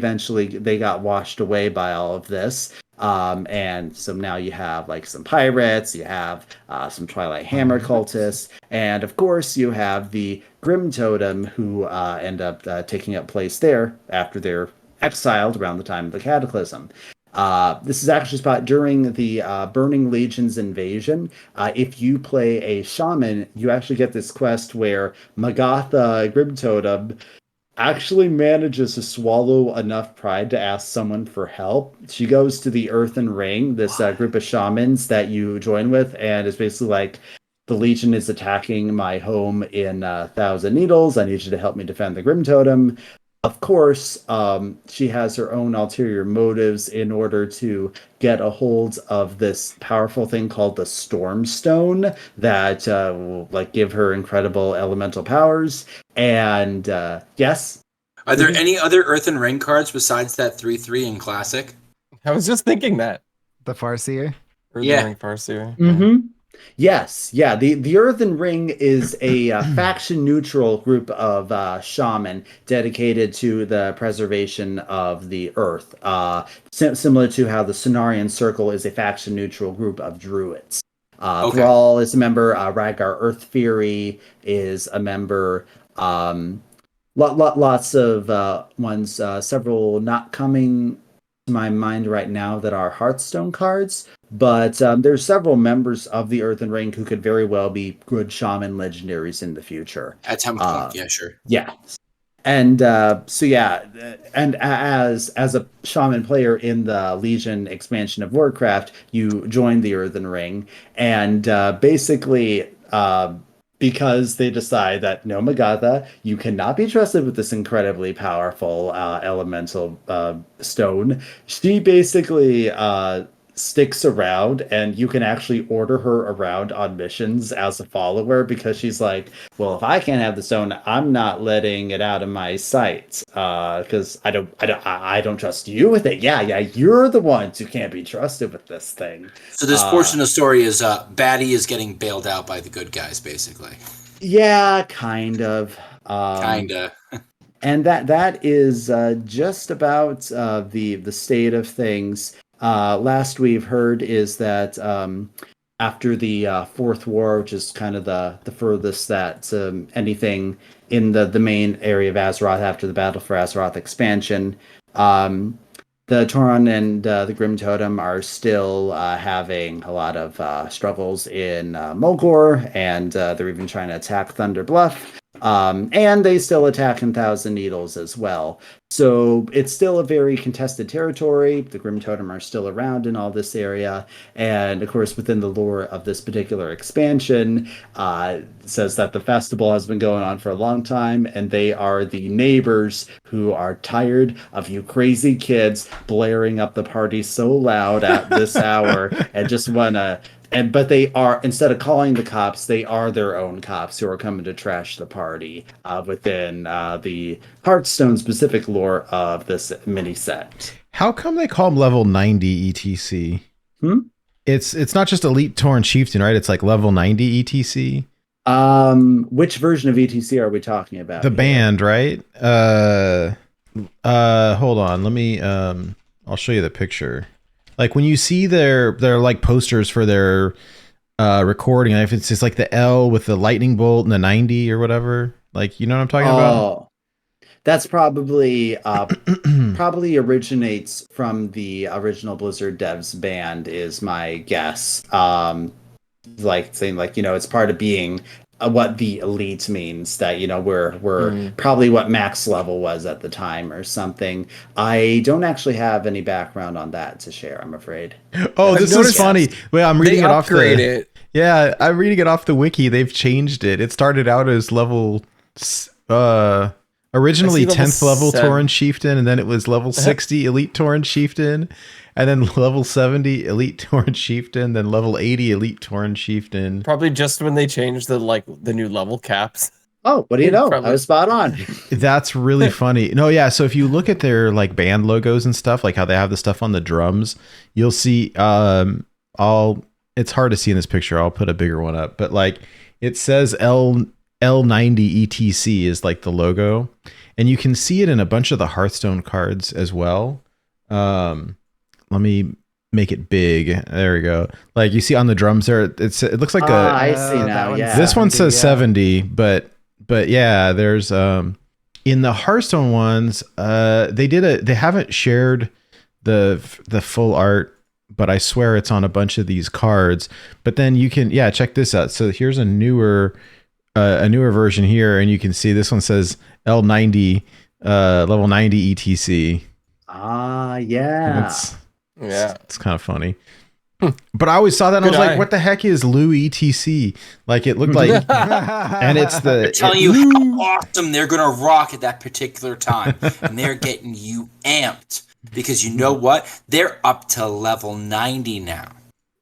got washed away by all of this. And so now you have like some pirates, you have some Twilight Hammer cultists, and of course you have the Grim Totem, who end up taking up place there after they're exiled around the time of the Cataclysm. This is actually spot during the Burning Legion's invasion. If you play a shaman, you actually get this quest where Magatha Grim Totem actually manages to swallow enough pride to ask someone for help. She goes to the Earthen Ring, this group of shamans that you join with, and it's basically like, the Legion is attacking my home in 1,000 Needles. I need you to help me defend the Grim Totem. Of course, she has her own ulterior motives in order to get a hold of this powerful thing called the Storm Stone that will like give her incredible elemental powers. And yes, Are there any other Earthen Ring cards besides that 3/3 in Classic? I was just thinking that. The Farseer? Yeah. Ring Farseer. Mm-hmm. Yes, yeah. The Earthen Ring is a faction-neutral group of shaman dedicated to the preservation of the Earth, similar to how the Cenarian Circle is a faction-neutral group of druids. Okay. Thrall is a member. Rhaegar Earthfury is a member. Lots of ones. Several not coming to my mind right now that are Hearthstone cards. But there's several members of the Earthen Ring who could very well be good shaman legendaries in the future. At some point, yeah, sure. Yeah. And so yeah, and as a shaman player in the Legion expansion of Warcraft, you join the Earthen Ring, and basically because they decide that no, Magatha, you cannot be trusted with this incredibly powerful elemental stone. She basically sticks around, and you can actually order her around on missions as a follower, because she's like, well, if I can't have the stone, I'm not letting it out of my sight, because I don't trust you with it. Yeah, you're the ones who can't be trusted with this thing. So this portion of the story is baddie is getting bailed out by the good guys, basically. Yeah, kind of. Kinda. And that is just about the state of things. Last we've heard is that after the Fourth War, which is kind of the furthest that anything in the main area of Azeroth after the Battle for Azeroth expansion, the Tauren and the Grim Totem are still having a lot of struggles in Mulgore, and they're even trying to attack Thunder Bluff. And they still attack in Thousand Needles as well. So it's still a very contested territory. The Grim Totem are still around in all this area. And of course, within the lore of this particular expansion, says that the festival has been going on for a long time, and they are the neighbors who are tired of you crazy kids blaring up the party so loud at this hour and just want to. But they are, instead of calling the cops, they are their own cops who are coming to trash the party within the Hearthstone specific lore of this mini set. How come they call them level 90 ETC? It's not just Elite Tauren Chieftain, right? It's like level 90 ETC. Which version of ETC are we talking about? The band, right? Hold on, let me I'll show you the picture. Like when you see their like posters for their recording, if it's just like the L with the lightning bolt and the 90 or whatever, like, you know what I'm talking about? That's probably probably originates from the original Blizzard devs band, is my guess. Like saying, like, you know, it's part of being what the elite means, that, you know, we're probably what max level was at the time or something. I don't actually have any background on that to share, I'm afraid. Oh, this is funny. Well, I'm reading it off it. Yeah, I'm reading it off the wiki. They've changed it. It started out as level originally 10th level Tauren Chieftain, and then it was level 60 Elite Tauren Chieftain, and then level 70 Elite Tauren Chieftain, then level 80 Elite Tauren Chieftain. Probably just when they changed the new level caps. Oh, what do you know? Probably. I was spot on. That's really funny. No, yeah. So if you look at their like band logos and stuff, like how they have the stuff on the drums, you'll see. It's hard to see in this picture. I'll put a bigger one up, but like it says L90 ETC is like the logo, and you can see it in a bunch of the Hearthstone cards as well. Let me make it big. There we go. Like you see on the drums there, it looks like I see now. Yeah, this one says 70, but yeah, there's in the Hearthstone ones, they haven't shared the full art, but I swear it's on a bunch of these cards. But then you can, yeah, check this out. So here's a newer version here, and you can see this one says L90 level 90 ETC. Yeah. It's kind of funny. But I always saw that and I was like, what the heck is Lou ETC? Like it looked like and it's They're telling you how awesome they're gonna rock at that particular time. And they're getting you amped. Because you know what? They're up to level 90 now.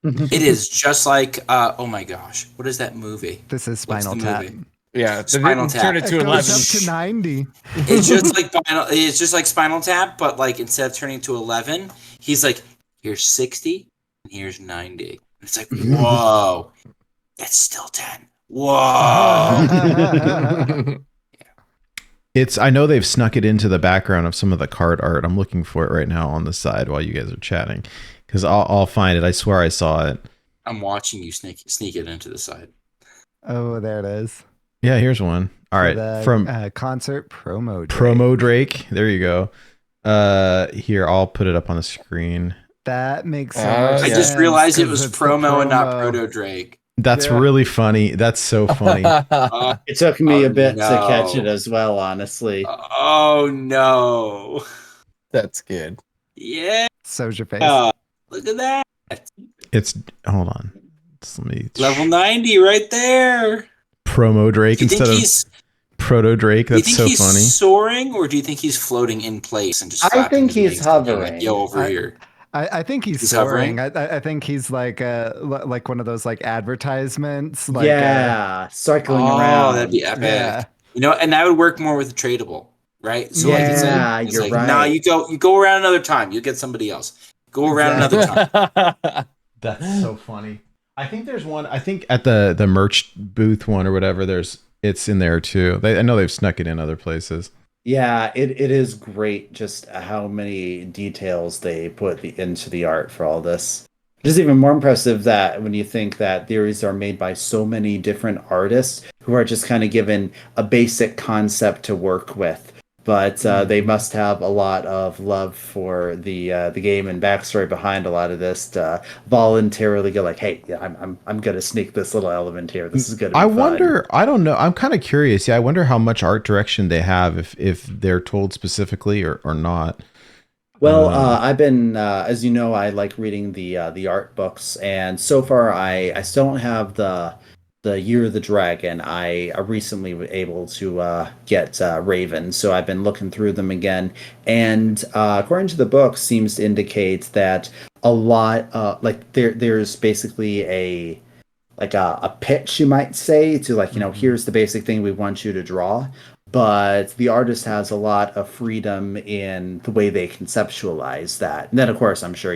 It is just like oh my gosh, what is that movie? This is Spinal Tap. Yeah, Spinal Tap. Turn it to 11. Up to 90. It's just like Spinal Tap, but like instead of turning to 11, he's like, here's 60 and here's 90. It's like, whoa, that's still 10. Whoa. I know they've snuck it into the background of some of the card art. I'm looking for it right now on the side while you guys are chatting, because I'll find it. I swear I saw it. I'm watching you sneak it into the side. Oh, there it is. Yeah, here's one. All right, from concert promo Drake. There you go. Here, I'll put it up on the screen. That makes sense. I just realized it was promo and not Proto Drake. That's really funny. That's so funny. It took me a bit to catch it as well, honestly. Oh no, that's good. Yeah, so's your face. Look at that. It's hold on. Let me level 90 right there. Promo Drake instead of Proto Drake. That's so funny. Do you think he's soaring, or do you think he's floating in place and just? I think he's hovering. Like, yo, over here. I think he's soaring. I think he's like one of those like advertisements. Like, circling around. Oh, that'd be epic. Yeah. You know, and that would work more with the tradable, right? So like you're right. Nah, you go around another time. You get somebody else. Go around another time. That's so funny. I think there's one. I think at the merch booth one or whatever. It's in there too. I know they've snuck it in other places. Yeah, it is great just how many details they put into the art for all this. It is even more impressive that when you think that theories are made by so many different artists who are just kind of given a basic concept to work with. but they must have a lot of love for the game and backstory behind a lot of this to voluntarily go like, hey, yeah, I'm gonna sneak this little element here. This is gonna be I fun. wonder. I don't know. I'm kind of curious. Yeah, I wonder how much art direction they have if they're told specifically or not. Well, I've been, as you know, I like reading the art books, and so far I still don't have the Year of the Dragon. I recently was able to get Raven, so I've been looking through them again, and according to the book, seems to indicate that a lot, like there's basically a pitch, you might say, to like, here's the basic thing we want you to draw, but the artist has a lot of freedom in the way they conceptualize that. And then of course I'm sure,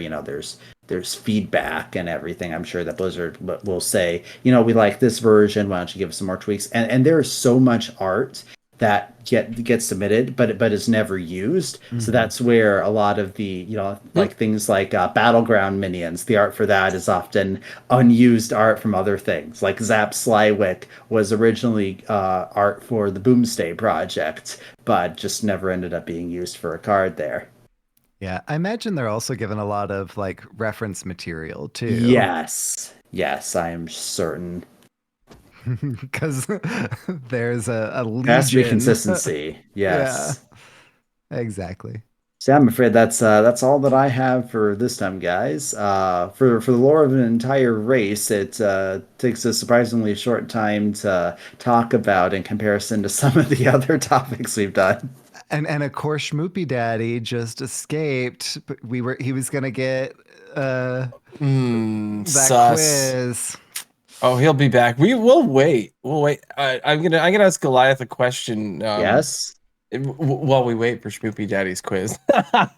there's feedback and everything. I'm sure that Blizzard will say, we like this version, why don't you give us some more tweaks. And there is so much art that gets submitted but is never used. So that's where a lot of the like things like battleground minions, the art for that is often unused art from other things. Like Zap Slywick was originally art for the Boomstay project, but just never ended up being used for a card there. Yeah, I imagine they're also given a lot of like reference material too. Yes, I am certain. Because there's a legion. There has to be consistency. Yes. Yeah, exactly. So I'm afraid that's all that I have for this time, guys. For the lore of an entire race, it takes a surprisingly short time to talk about in comparison to some of the other topics we've done. And of course, SchmoopieDaddy just escaped. But he was gonna get that Sus. quiz. Oh, he'll be back. We'll wait. We'll wait. I'm gonna ask Goliath a question. Yes. While we wait for SchmoopieDaddy's quiz.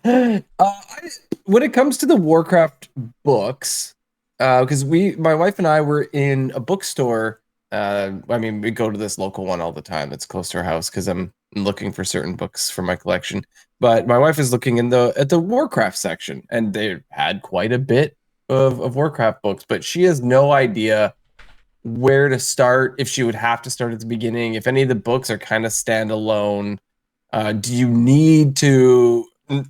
When it comes to the Warcraft books, because my wife and I were in a bookstore. We go to this local one all the time that's close to our house because I'm looking for certain books for my collection. But my wife is looking at the Warcraft section, and they had quite a bit of Warcraft books, but she has no idea where to start, if she would have to start at the beginning, if any of the books are kind of standalone. Do you need to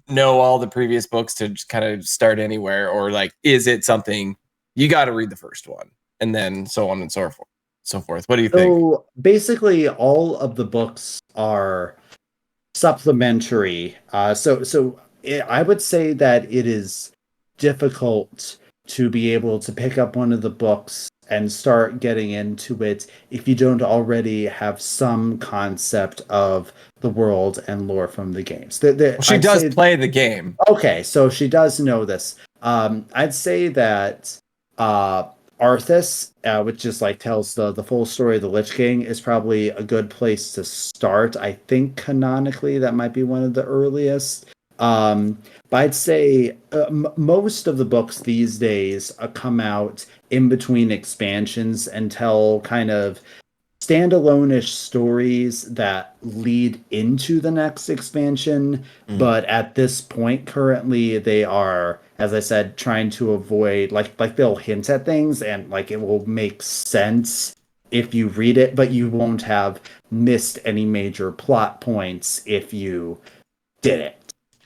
know all the previous books to just kind of start anywhere, or like, is it something you got to read the first one and then so on and so forth? What do you think? So basically, all of the books are supplementary. I would say that it is difficult to be able to pick up one of the books and start getting into it if you don't already have some concept of the world and lore from the games. She does play the game. Okay, so she does know this. I'd say that Arthas, which just like tells the full story of the Lich King, is probably a good place to start. I think canonically that might be one of the earliest. But I'd say most of the books these days come out in between expansions and tell kind of standalone-ish stories that lead into the next expansion. But at this point, currently, they are, as I said, trying to avoid like they'll hint at things and like it will make sense if you read it, but you won't have missed any major plot points if you did it.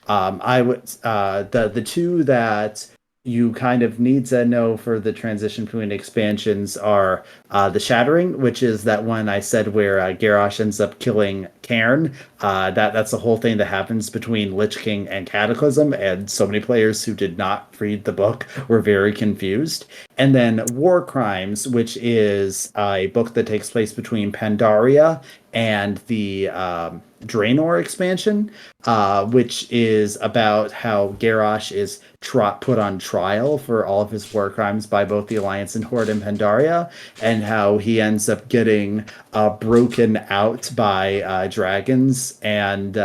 I would the two that you kind of need to know for the transition between expansions are the Shattering, which is that one I said where Garrosh ends up killing Cairn. That's the whole thing that happens between Lich King and Cataclysm, and so many players who did not read the book were very confused. And then War Crimes, which is a book that takes place between Pandaria and the Draenor expansion, which is about how Garrosh is put on trial for all of his war crimes by both the Alliance and Horde in Pandaria, and how he ends up getting broken out by dragons and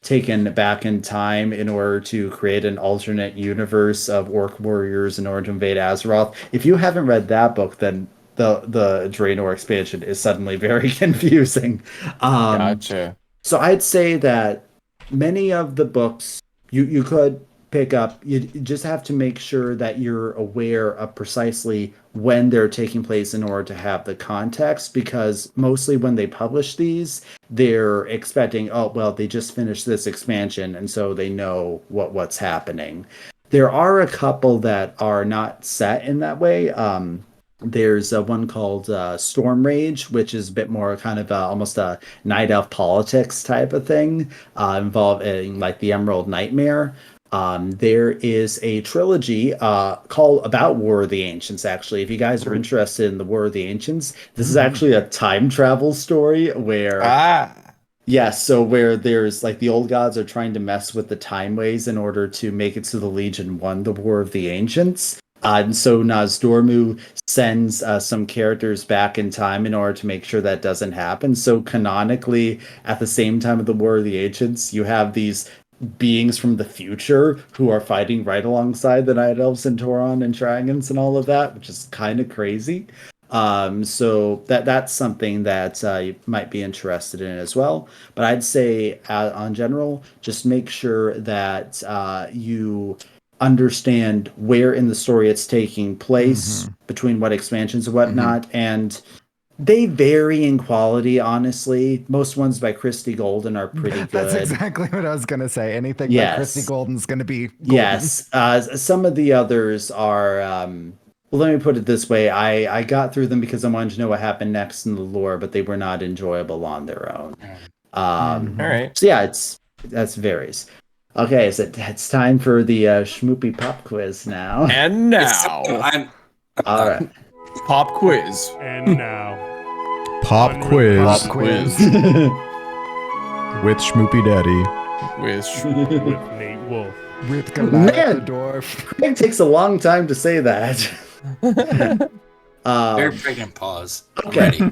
taken back in time in order to create an alternate universe of orc warriors in order to invade Azeroth. If you haven't read that book, then the Draenor expansion is suddenly very confusing. Gotcha. So I'd say that many of the books you could pick up, you just have to make sure that you're aware of precisely when they're taking place in order to have the context, because mostly when they publish these, they're expecting, oh, well, they just finished this expansion, and so they know what's happening. There are a couple that are not set in that way. There's one called Storm Rage, which is a bit more kind of almost a night elf politics type of thing, involving like the Emerald Nightmare. There is a trilogy called about War of the Ancients, actually. If you guys are interested in the War of the Ancients, this is actually a time travel story where... Yes, so where there's like the old gods are trying to mess with the time ways in order to make it so the Legion won the War of the Ancients. And so Nozdormu sends some characters back in time in order to make sure that doesn't happen. So canonically, at the same time of the War of the Ancients, you have these beings from the future who are fighting right alongside the Night Elves and Tauren and Dragons and all of that, which is kind of crazy. So that's something that you might be interested in as well. But I'd say, on general, just make sure that you understand where in the story it's taking place, between what expansions and whatnot, and they vary in quality, honestly. Most ones by Christy Golden are pretty good. That's exactly what I was going to say. Anything by Christy Golden's going to be golden. Yes. Some of the others are... well, let me put it this way. I got through them because I wanted to know what happened next in the lore, but they were not enjoyable on their own. All right. So yeah, that's varies. Okay, so it's time for the Schmoopie pop quiz now. And now, All right. pop quiz. And now, Pop quiz Pop quiz with SchmoopieDaddy. with Nate Wolf. With Goliath Man. the Dwarf. It takes a long time to say that. Very pregnant pause. I'm Okay. ready.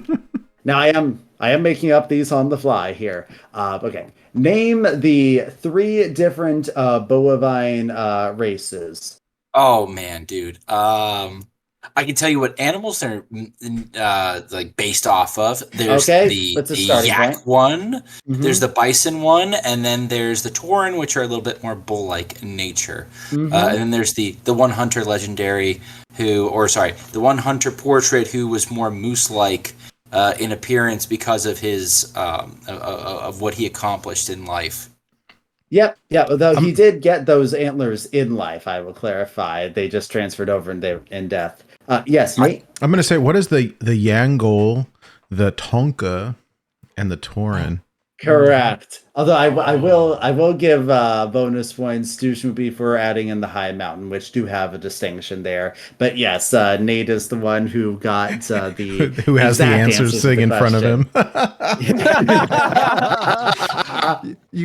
Now I am making up these on the fly here. Okay. Name the 3 different bovine races. Oh man, dude. I can tell you what animals they're like based off of. There's the yak point. one, there's the bison one, and then there's the Tauren, which are a little bit more bull-like in nature. And then there's the one hunter legendary the one hunter portrait who was more moose-like in appearance because of his of what he accomplished in life. Yep. Although he did get those antlers in life, I will clarify. They just transferred over in death. Yes, Nate? I'm going to say, what is the Yangol, the Tonka, and the Tauren? Correct. Although I will give bonus points to Schmoopie for adding in the High Mountain, which do have a distinction there. But yes, Nate is the one who got the who has the answers sitting in front of him.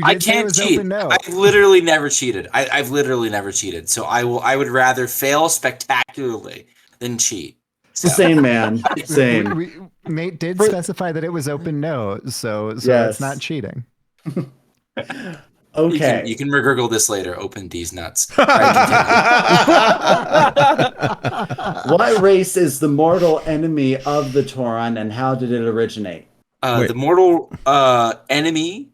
I can't cheat. I've literally never cheated. I've literally never cheated. So I would rather fail spectacularly than cheat. So. Same, man. Same. Nate did specify that it was open no, so it's not cheating. Okay. You can regurgle this later. Open D's nuts. What race is the mortal enemy of the Tauren, and how did it originate? The mortal enemy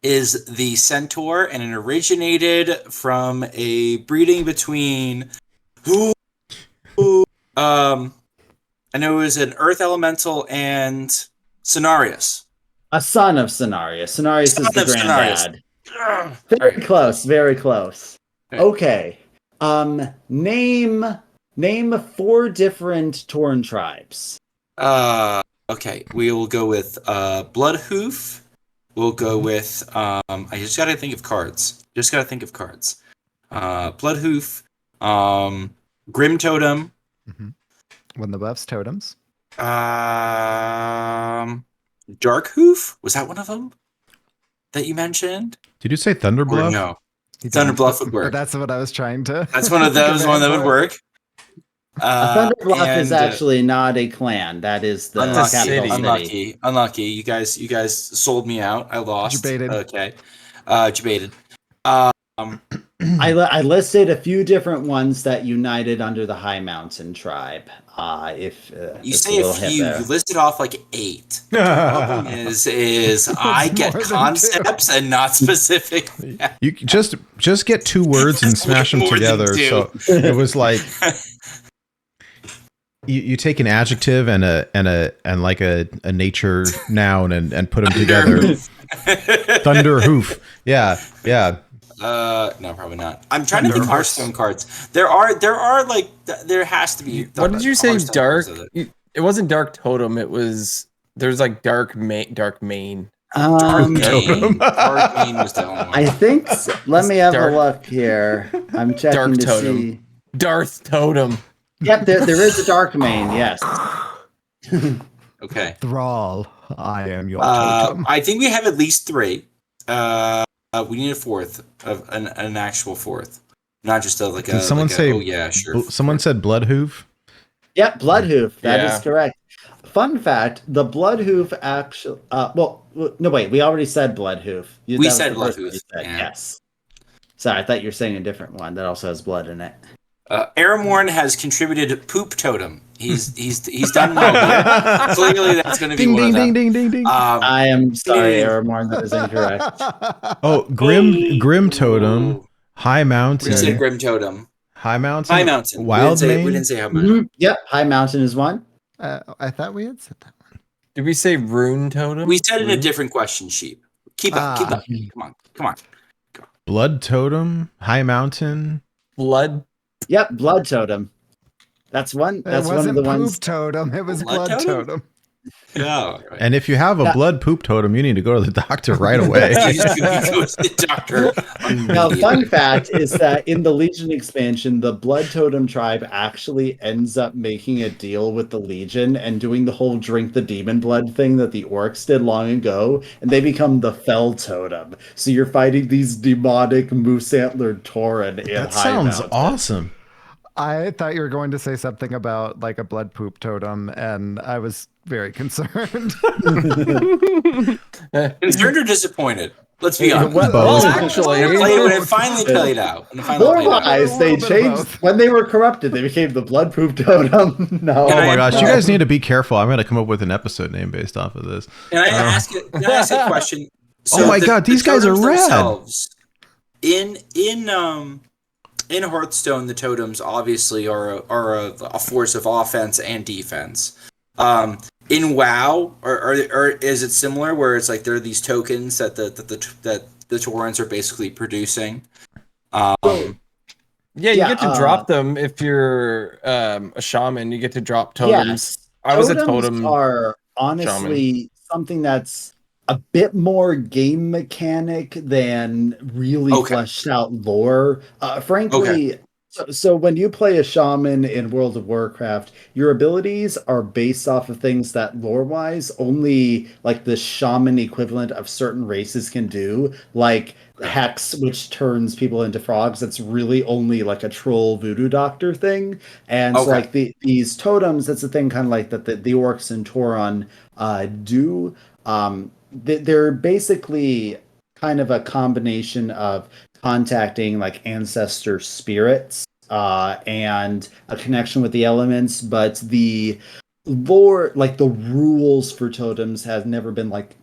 is the centaur, and it originated from a breeding between I know it was an earth elemental and Cenarius. A son of Cenarius. Cenarius is the granddad. Very close. Very close. Okay. Name 4 different Tauren tribes. Okay. We will go with Bloodhoof. We'll go with I just gotta think of cards. Bloodhoof, Grim Totem. When the buffs totems. Darkhoof? Was that one of them that you mentioned? Did you say Thunderbluff? Or no. Thunderbluff would work. But that's what I was trying to. That's one of those. One that would work. Thunderbluff is actually not a clan. That is the capital city. Unlucky. You guys sold me out. I lost. Debated. Okay. Debated. I listed a few different ones that united under the High Mountain tribe. If You it's a say a little hint few. there. You listed off like 8. The problem is I get more than concepts and not specific. You just get 2 words and It's smash way them more than together. 2. So it was like you take an adjective and like a nature noun and put them together. Thunder hoof. Yeah. No, probably not. I'm trying to think of Hearthstone cards. There are like there has to be. What did you say? Hearthstone Dark? cards It wasn't dark totem. It was there's like dark main. Dark Main. Dark Main was the only one. I think. Let me have Dark- a look here. I'm checking Dark to totem. see. Darth totem. Yep, there is a dark main. Yes. Okay. Thrall, I am your totem. I think we have at least 3. We need a 4th of an actual 4th, not just a like Did a. someone like say? A, oh yeah, sure. Someone said blood hoof. Yep, Bloodhoof. That is Yeah. correct. Fun fact: the Bloodhoof actually. No, wait. We already said Bloodhoof. We said Bloodhoof, yeah. Yes. Sorry, I thought you were saying a different one that also has blood in it. Aramorn has contributed poop totem. He's done well here. Clearly, that's going to be Ding one ding of them. ding ding ding ding. I am sorry, Ding. Aramorn. That is incorrect. Oh, grim totem. High We said mountain. Grim Totem. High mountain. High Mountain. Wild we Mane? didn't say High Mountain. Yep, High Mountain is one. I thought we had said that one. Did we say rune totem? We said in a Rune? different question sheet. Keep up. Keep up. Come on. Blood totem. High mountain. blood. Yep, Blood Totem. That's one. That's It one of wasn't the poop ones. totem. It was Blood blood totem? totem. Yeah. Right. And if you have a blood poop totem, you need to go to the doctor right away. You go to the doctor. Now, fun fact is that in the Legion expansion, the Blood Totem tribe actually ends up making a deal with the Legion and doing the whole drink the demon blood thing that the orcs did long ago, and they become the Fell Totem. So you're fighting these demonic moose-antlered Tauren in That High sounds Mountain. awesome. I thought you were going to say something about like a blood poop totem, and I was very concerned. Concerned or disappointed? Let's be honest. Well, actually, When it finally played out. Lore-wise, they A little bit of changed both. when they were corrupted. They became the Blood Poop Totem. No, Oh my gosh, you guys need to be careful. I'm going to come up with an episode name based off of this. Can I ask a question? Oh my God, these guys are totems rad. themselves, in Hearthstone, the totems obviously are a force of offense and defense. In WoW, or is it similar where it's like there are these tokens that the Taurens are basically producing? Yeah, you Yeah, get to drop them if you're a shaman. You get to drop totems. Yes. I was a Totems totem. are honestly something that's a bit more game mechanic than really Okay. fleshed out lore. Frankly, so when you play a shaman in World of Warcraft, your abilities are based off of things that lore-wise only like the shaman equivalent of certain races can do, like Hex, which turns people into frogs. That's really only like a troll voodoo doctor thing. And so Okay. like these totems, that's the thing kind of like that the orcs in Tauren do. They're basically kind of a combination of contacting like ancestor spirits and a connection with the elements, but the lore, like the rules for totems, have never been like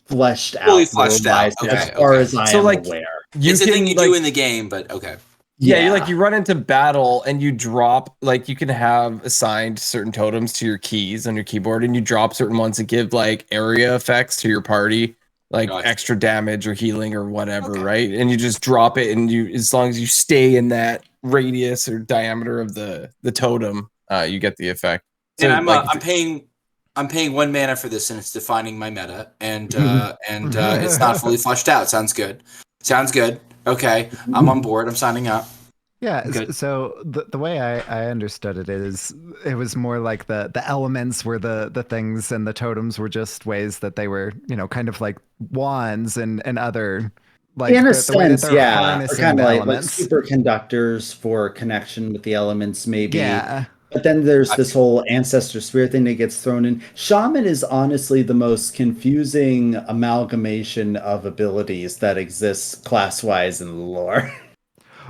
fleshed Fully out, fleshed out. lore-wise, as Okay, far okay. as I So, am like, aware. It's a thing you like, do in the game, but okay. Yeah, you run into battle and you drop, like, you can have assigned certain totems to your keys on your keyboard, and you drop certain ones that give like area effects to your party, like Gotcha. extra damage or healing or whatever, Okay. right? And you just drop it, and you, as long as you stay in that radius or diameter of the totem, you get the effect. And So, I'm paying 1 mana for this, and it's defining my meta, and it's not fully fleshed out. Sounds good. Okay, I'm on board. I'm signing up. Yeah, Good. so the way I understood it is it was more like the elements were the things, and the totems were just ways that they were, kind of like wands and other, like In a the way that sense, they're yeah, or harnessing kind the of like elements. superconductors for connection with the elements, maybe. Yeah. But then there's this whole ancestor spirit thing that gets thrown in. Shaman is honestly the most confusing amalgamation of abilities that exists class-wise in the lore.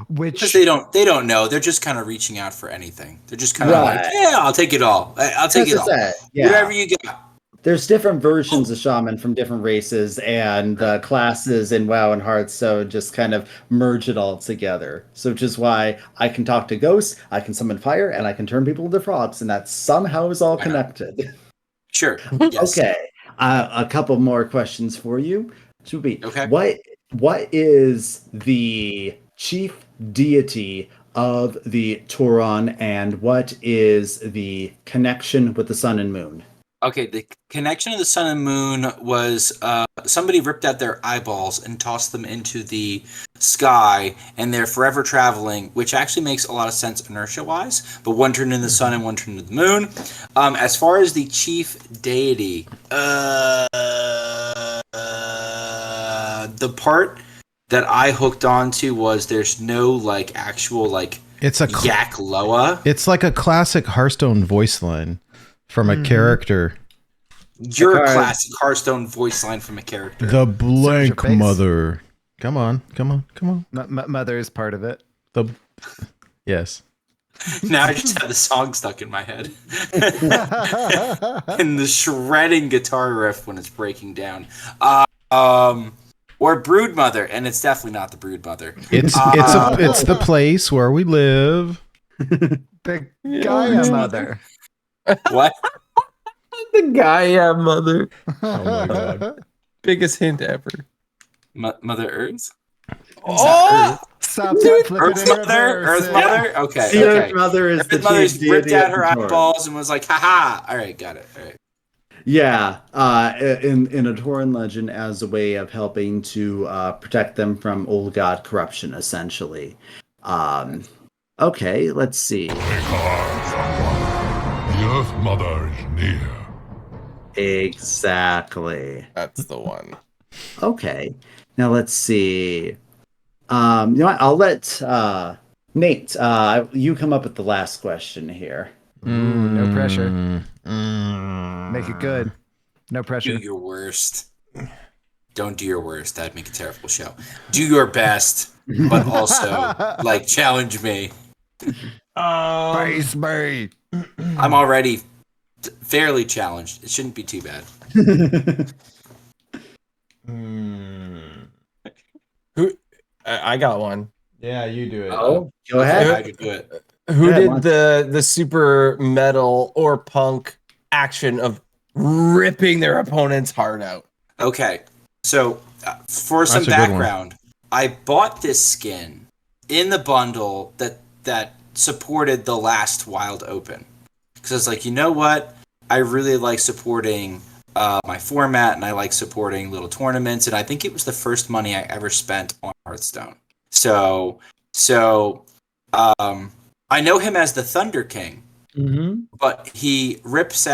Because which they don't know. They're just kind of reaching out for anything. They're just kind of like, Right. yeah, I'll take it all. I'll take That's it all. just it. Yeah. Whatever you got. There's different versions of shaman from different races, and the classes in WoW and Hearthstone just kind of merge it all together. So, which is why I can talk to ghosts, I can summon fire, and I can turn people into frogs, and that somehow is all Why not? connected. Sure. Yes. Okay, a couple more questions for you. Shmoopie, Okay. what is the chief deity of the Tauren, and what is the connection with the sun and moon? Okay, the connection of the sun and moon was somebody ripped out their eyeballs and tossed them into the sky, and they're forever traveling, which actually makes a lot of sense inertia-wise, but one turned into the sun and one turned into the moon. As far as the chief deity, the part that I hooked onto was there's no, like, actual, like, It's a Yak Loa. It's like a classic Hearthstone voice line from a character. Your classic Hearthstone voice line from a character. The blank face. mother. Come on. mother is part of it. Yes. Now I just have the song stuck in my head. And the shredding guitar riff when it's breaking down. Or Broodmother, and it's definitely not the Broodmother. It's the place where we live. The Gaia mother. What? The Gaia mother. Oh my god. Biggest hint ever. Mother Earth? Oh! Stop that flipping Earth in Mother? reverse. Earth Mother? Okay. The okay. Earth Mother is the Earth Mother's chief ripped deity out of her the Tauren. eyeballs and was like, haha! Alright, got it. Alright. Yeah, in a Tauren legend as a way of helping to protect them from old god corruption, essentially. Okay, let's see. Because the Earth Mother is near. Exactly. That's the one. Okay, now let's see. You know what? I'll let Nate. You come up with the last question here. Ooh, no pressure. Make it good. No Do pressure. your worst. Don't do your worst. That'd make a terrible show. Do your best, but also, like, challenge me. Face me. I'm already fairly challenged. It shouldn't be too bad. Who? I got one. Yeah, you do it. Oh, go Okay, ahead. I could do it. Who Yeah, did the super metal or punk action of ripping their opponent's heart out? Okay, so for some That's a good one. background, I bought this skin in the bundle that supported the last Wild Open. Because I was like, you know what? I really like supporting my format, and I like supporting little tournaments, and I think it was the first money I ever spent on Hearthstone. So I know him as the Thunder King, but he rips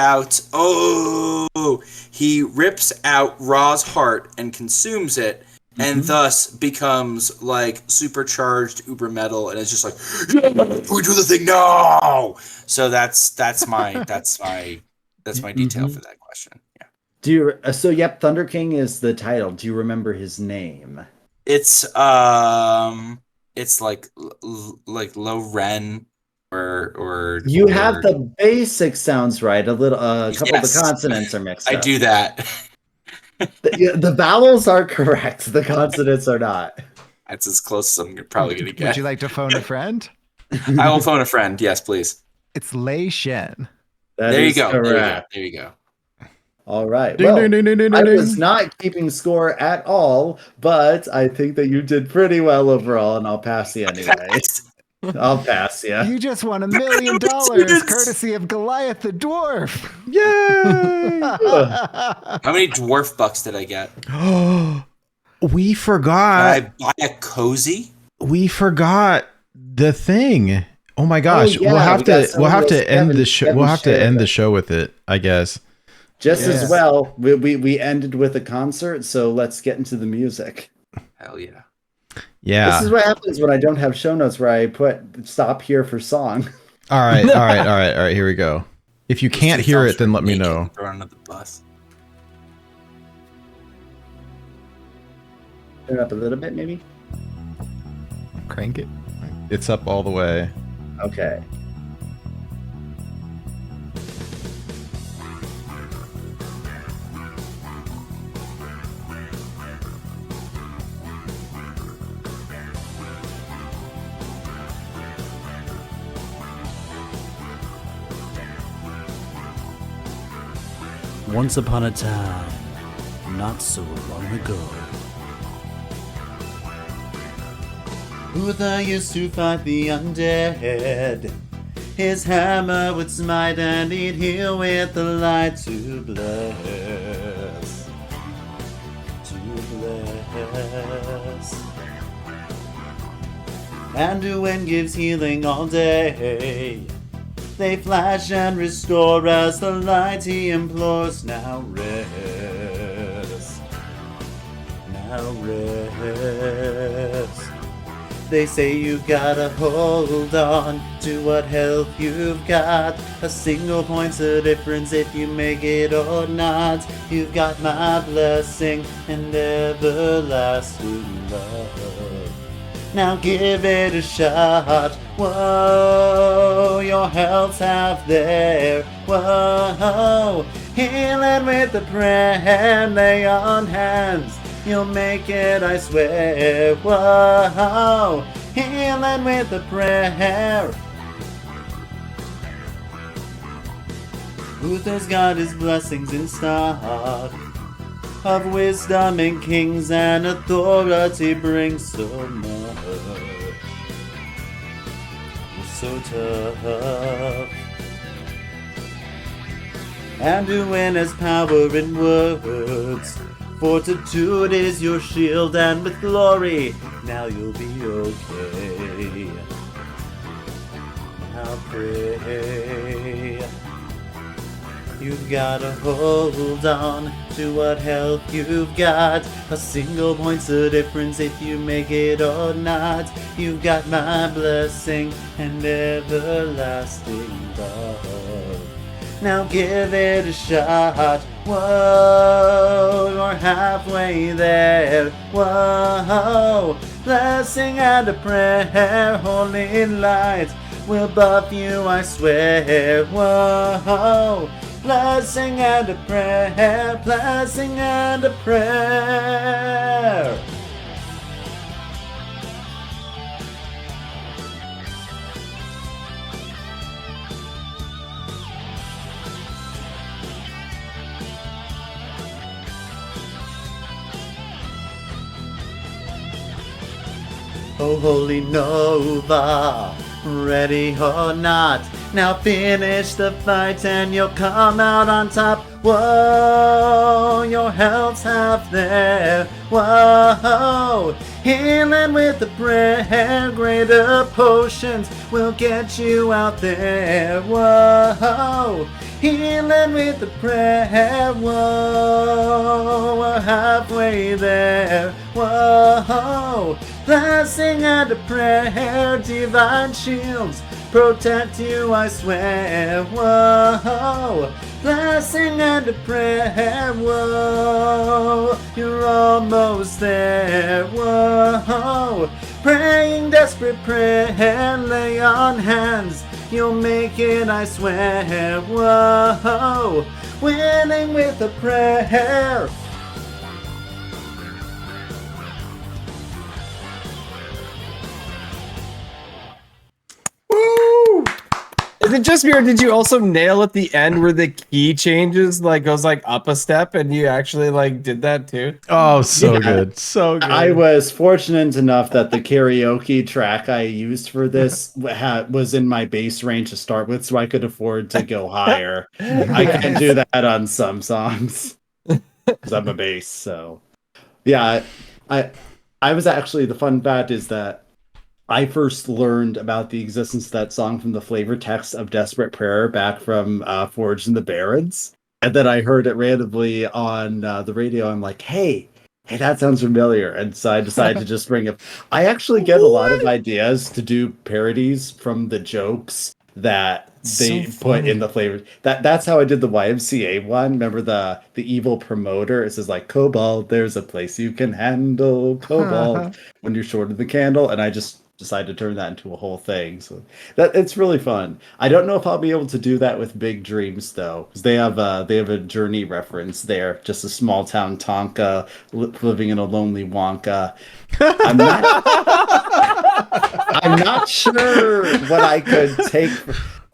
out Ra's heart and consumes it, and thus becomes like supercharged uber metal, and it's just like, yeah, we do the thing now. So that's my detail for that question. Yeah, Do you? So yep, Thunder King is the title. Do you remember his name? it's like low ren or You have the basic sounds right. A little, a couple of Yes. the consonants are mixed I up. do that. The vowels are correct. The consonants are not. That's as close as I'm probably gonna get. Would you like to phone a friend? I will phone a friend. Yes, please. It's Lei Shen. That There you is go. correct. There you go. All right. Ding, Well, ding, ding, ding, ding, I ding. was not keeping score at all, but I think that you did pretty well overall, and I'll pass you anyway. I'll pass you. You just won $1 million courtesy of Goliath the Dwarf. Yay! How many dwarf bucks did I get? We Did forgot. I buy a cozy? We forgot the thing. Oh my gosh. yeah, we'll have we got to some we'll of have those to end the show. Kevin We'll have to shared end it. the show with it, I guess. Just Yes. as well, we ended with a concert, so let's get into the music. Hell yeah. Yeah. This is what happens when I don't have show notes where I put stop here for song. All right. Here we go. If you can't hear it, then let me know. Thrown under the bus. Turn it up a little bit, maybe. Crank it. It's up all the way. Okay. Once upon a time, not so long ago. Uther used to fight the undead. His hammer would smite and he'd heal with the light to bless. To bless. Anduin gives healing all day. They flash and restore as the light he implores. Now rest. Now rest. They say you gotta hold on to what health you've got. A single point's the difference if you make it or not. You've got my blessing and everlasting love. Now give it a shot. Whoa, your health's half there. Whoa, healing with the prayer. Lay on hands. You'll make it, I swear. Whoa, healing with the prayer. Uther's got his blessings in stock. Of wisdom and kings and authority brings so much. So tough. Anduin has power in words. Fortitude is your shield, and with glory, now you'll be okay. Now pray. You've gotta hold on to what health you've got. A single point's the difference if you make it or not. You've got my blessing and everlasting love. Now give it a shot. Whoa, you're halfway there. Whoa, blessing and a prayer, holy light will buff you, I swear. Whoa, blessing and a prayer, blessing and a prayer. Oh, holy Nova, ready or not, now finish the fight and you'll come out on top. Whoa, your health's half there. Whoa, healing with the prayer, greater potions will get you out there. Whoa, healing with the prayer. Whoa, we're halfway there. Whoa, blessing and a prayer, divine shields protect you, I swear. Whoa, blessing and a prayer. Whoa, you're almost there. Whoa, praying desperate prayer, lay on hands. You'll make it, I swear. Whoa, winning with a prayer. Woo! Is it just me, or did you also nail at the end where the key changes, like goes like up a step, and you actually like did that too? Oh, so good. So good. I was fortunate enough that the karaoke track I used for this was in my bass range to start with, so I could afford to go higher. I can't do that on some songs because I'm a bass. So, yeah, I was actually, the fun fact is that I first learned about the existence of that song from the flavor text of Desperate Prayer back from Forged in the Barrens. And then I heard it randomly on the radio. I'm like, hey, that sounds familiar. And so I decided to just bring it. I actually get a lot of ideas to do parodies from the jokes that they put in the flavor. That's how I did the YMCA one. Remember the evil promoter? It says like, Cobalt, there's a place you can handle Cobalt when you're short of the candle. And I just decide to turn that into a whole thing. So that it's really fun. I don't know if I'll be able to do that with Big Dreams though, because they have a Journey reference there, just a small town Tonka living in a lonely Wonka. I'm not sure what I could take.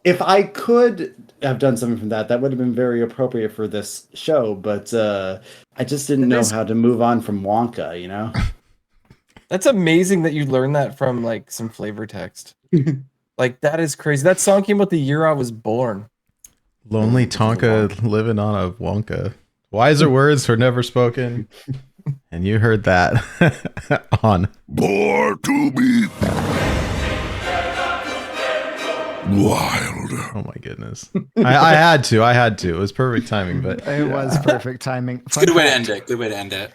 If I could have done something from that, that would have been very appropriate for this show. But I just didn't know how to move on from Wonka, you know? That's amazing that you learned that from like some flavor text. Like that is crazy. That song came out the year I was born. Lonely Tonka living on a Wonka. Wiser words were never spoken. And you heard that on Born to be wild. Oh my goodness. I had to. It was perfect timing, but It was perfect timing. It's a good way to end it. Good way to end it.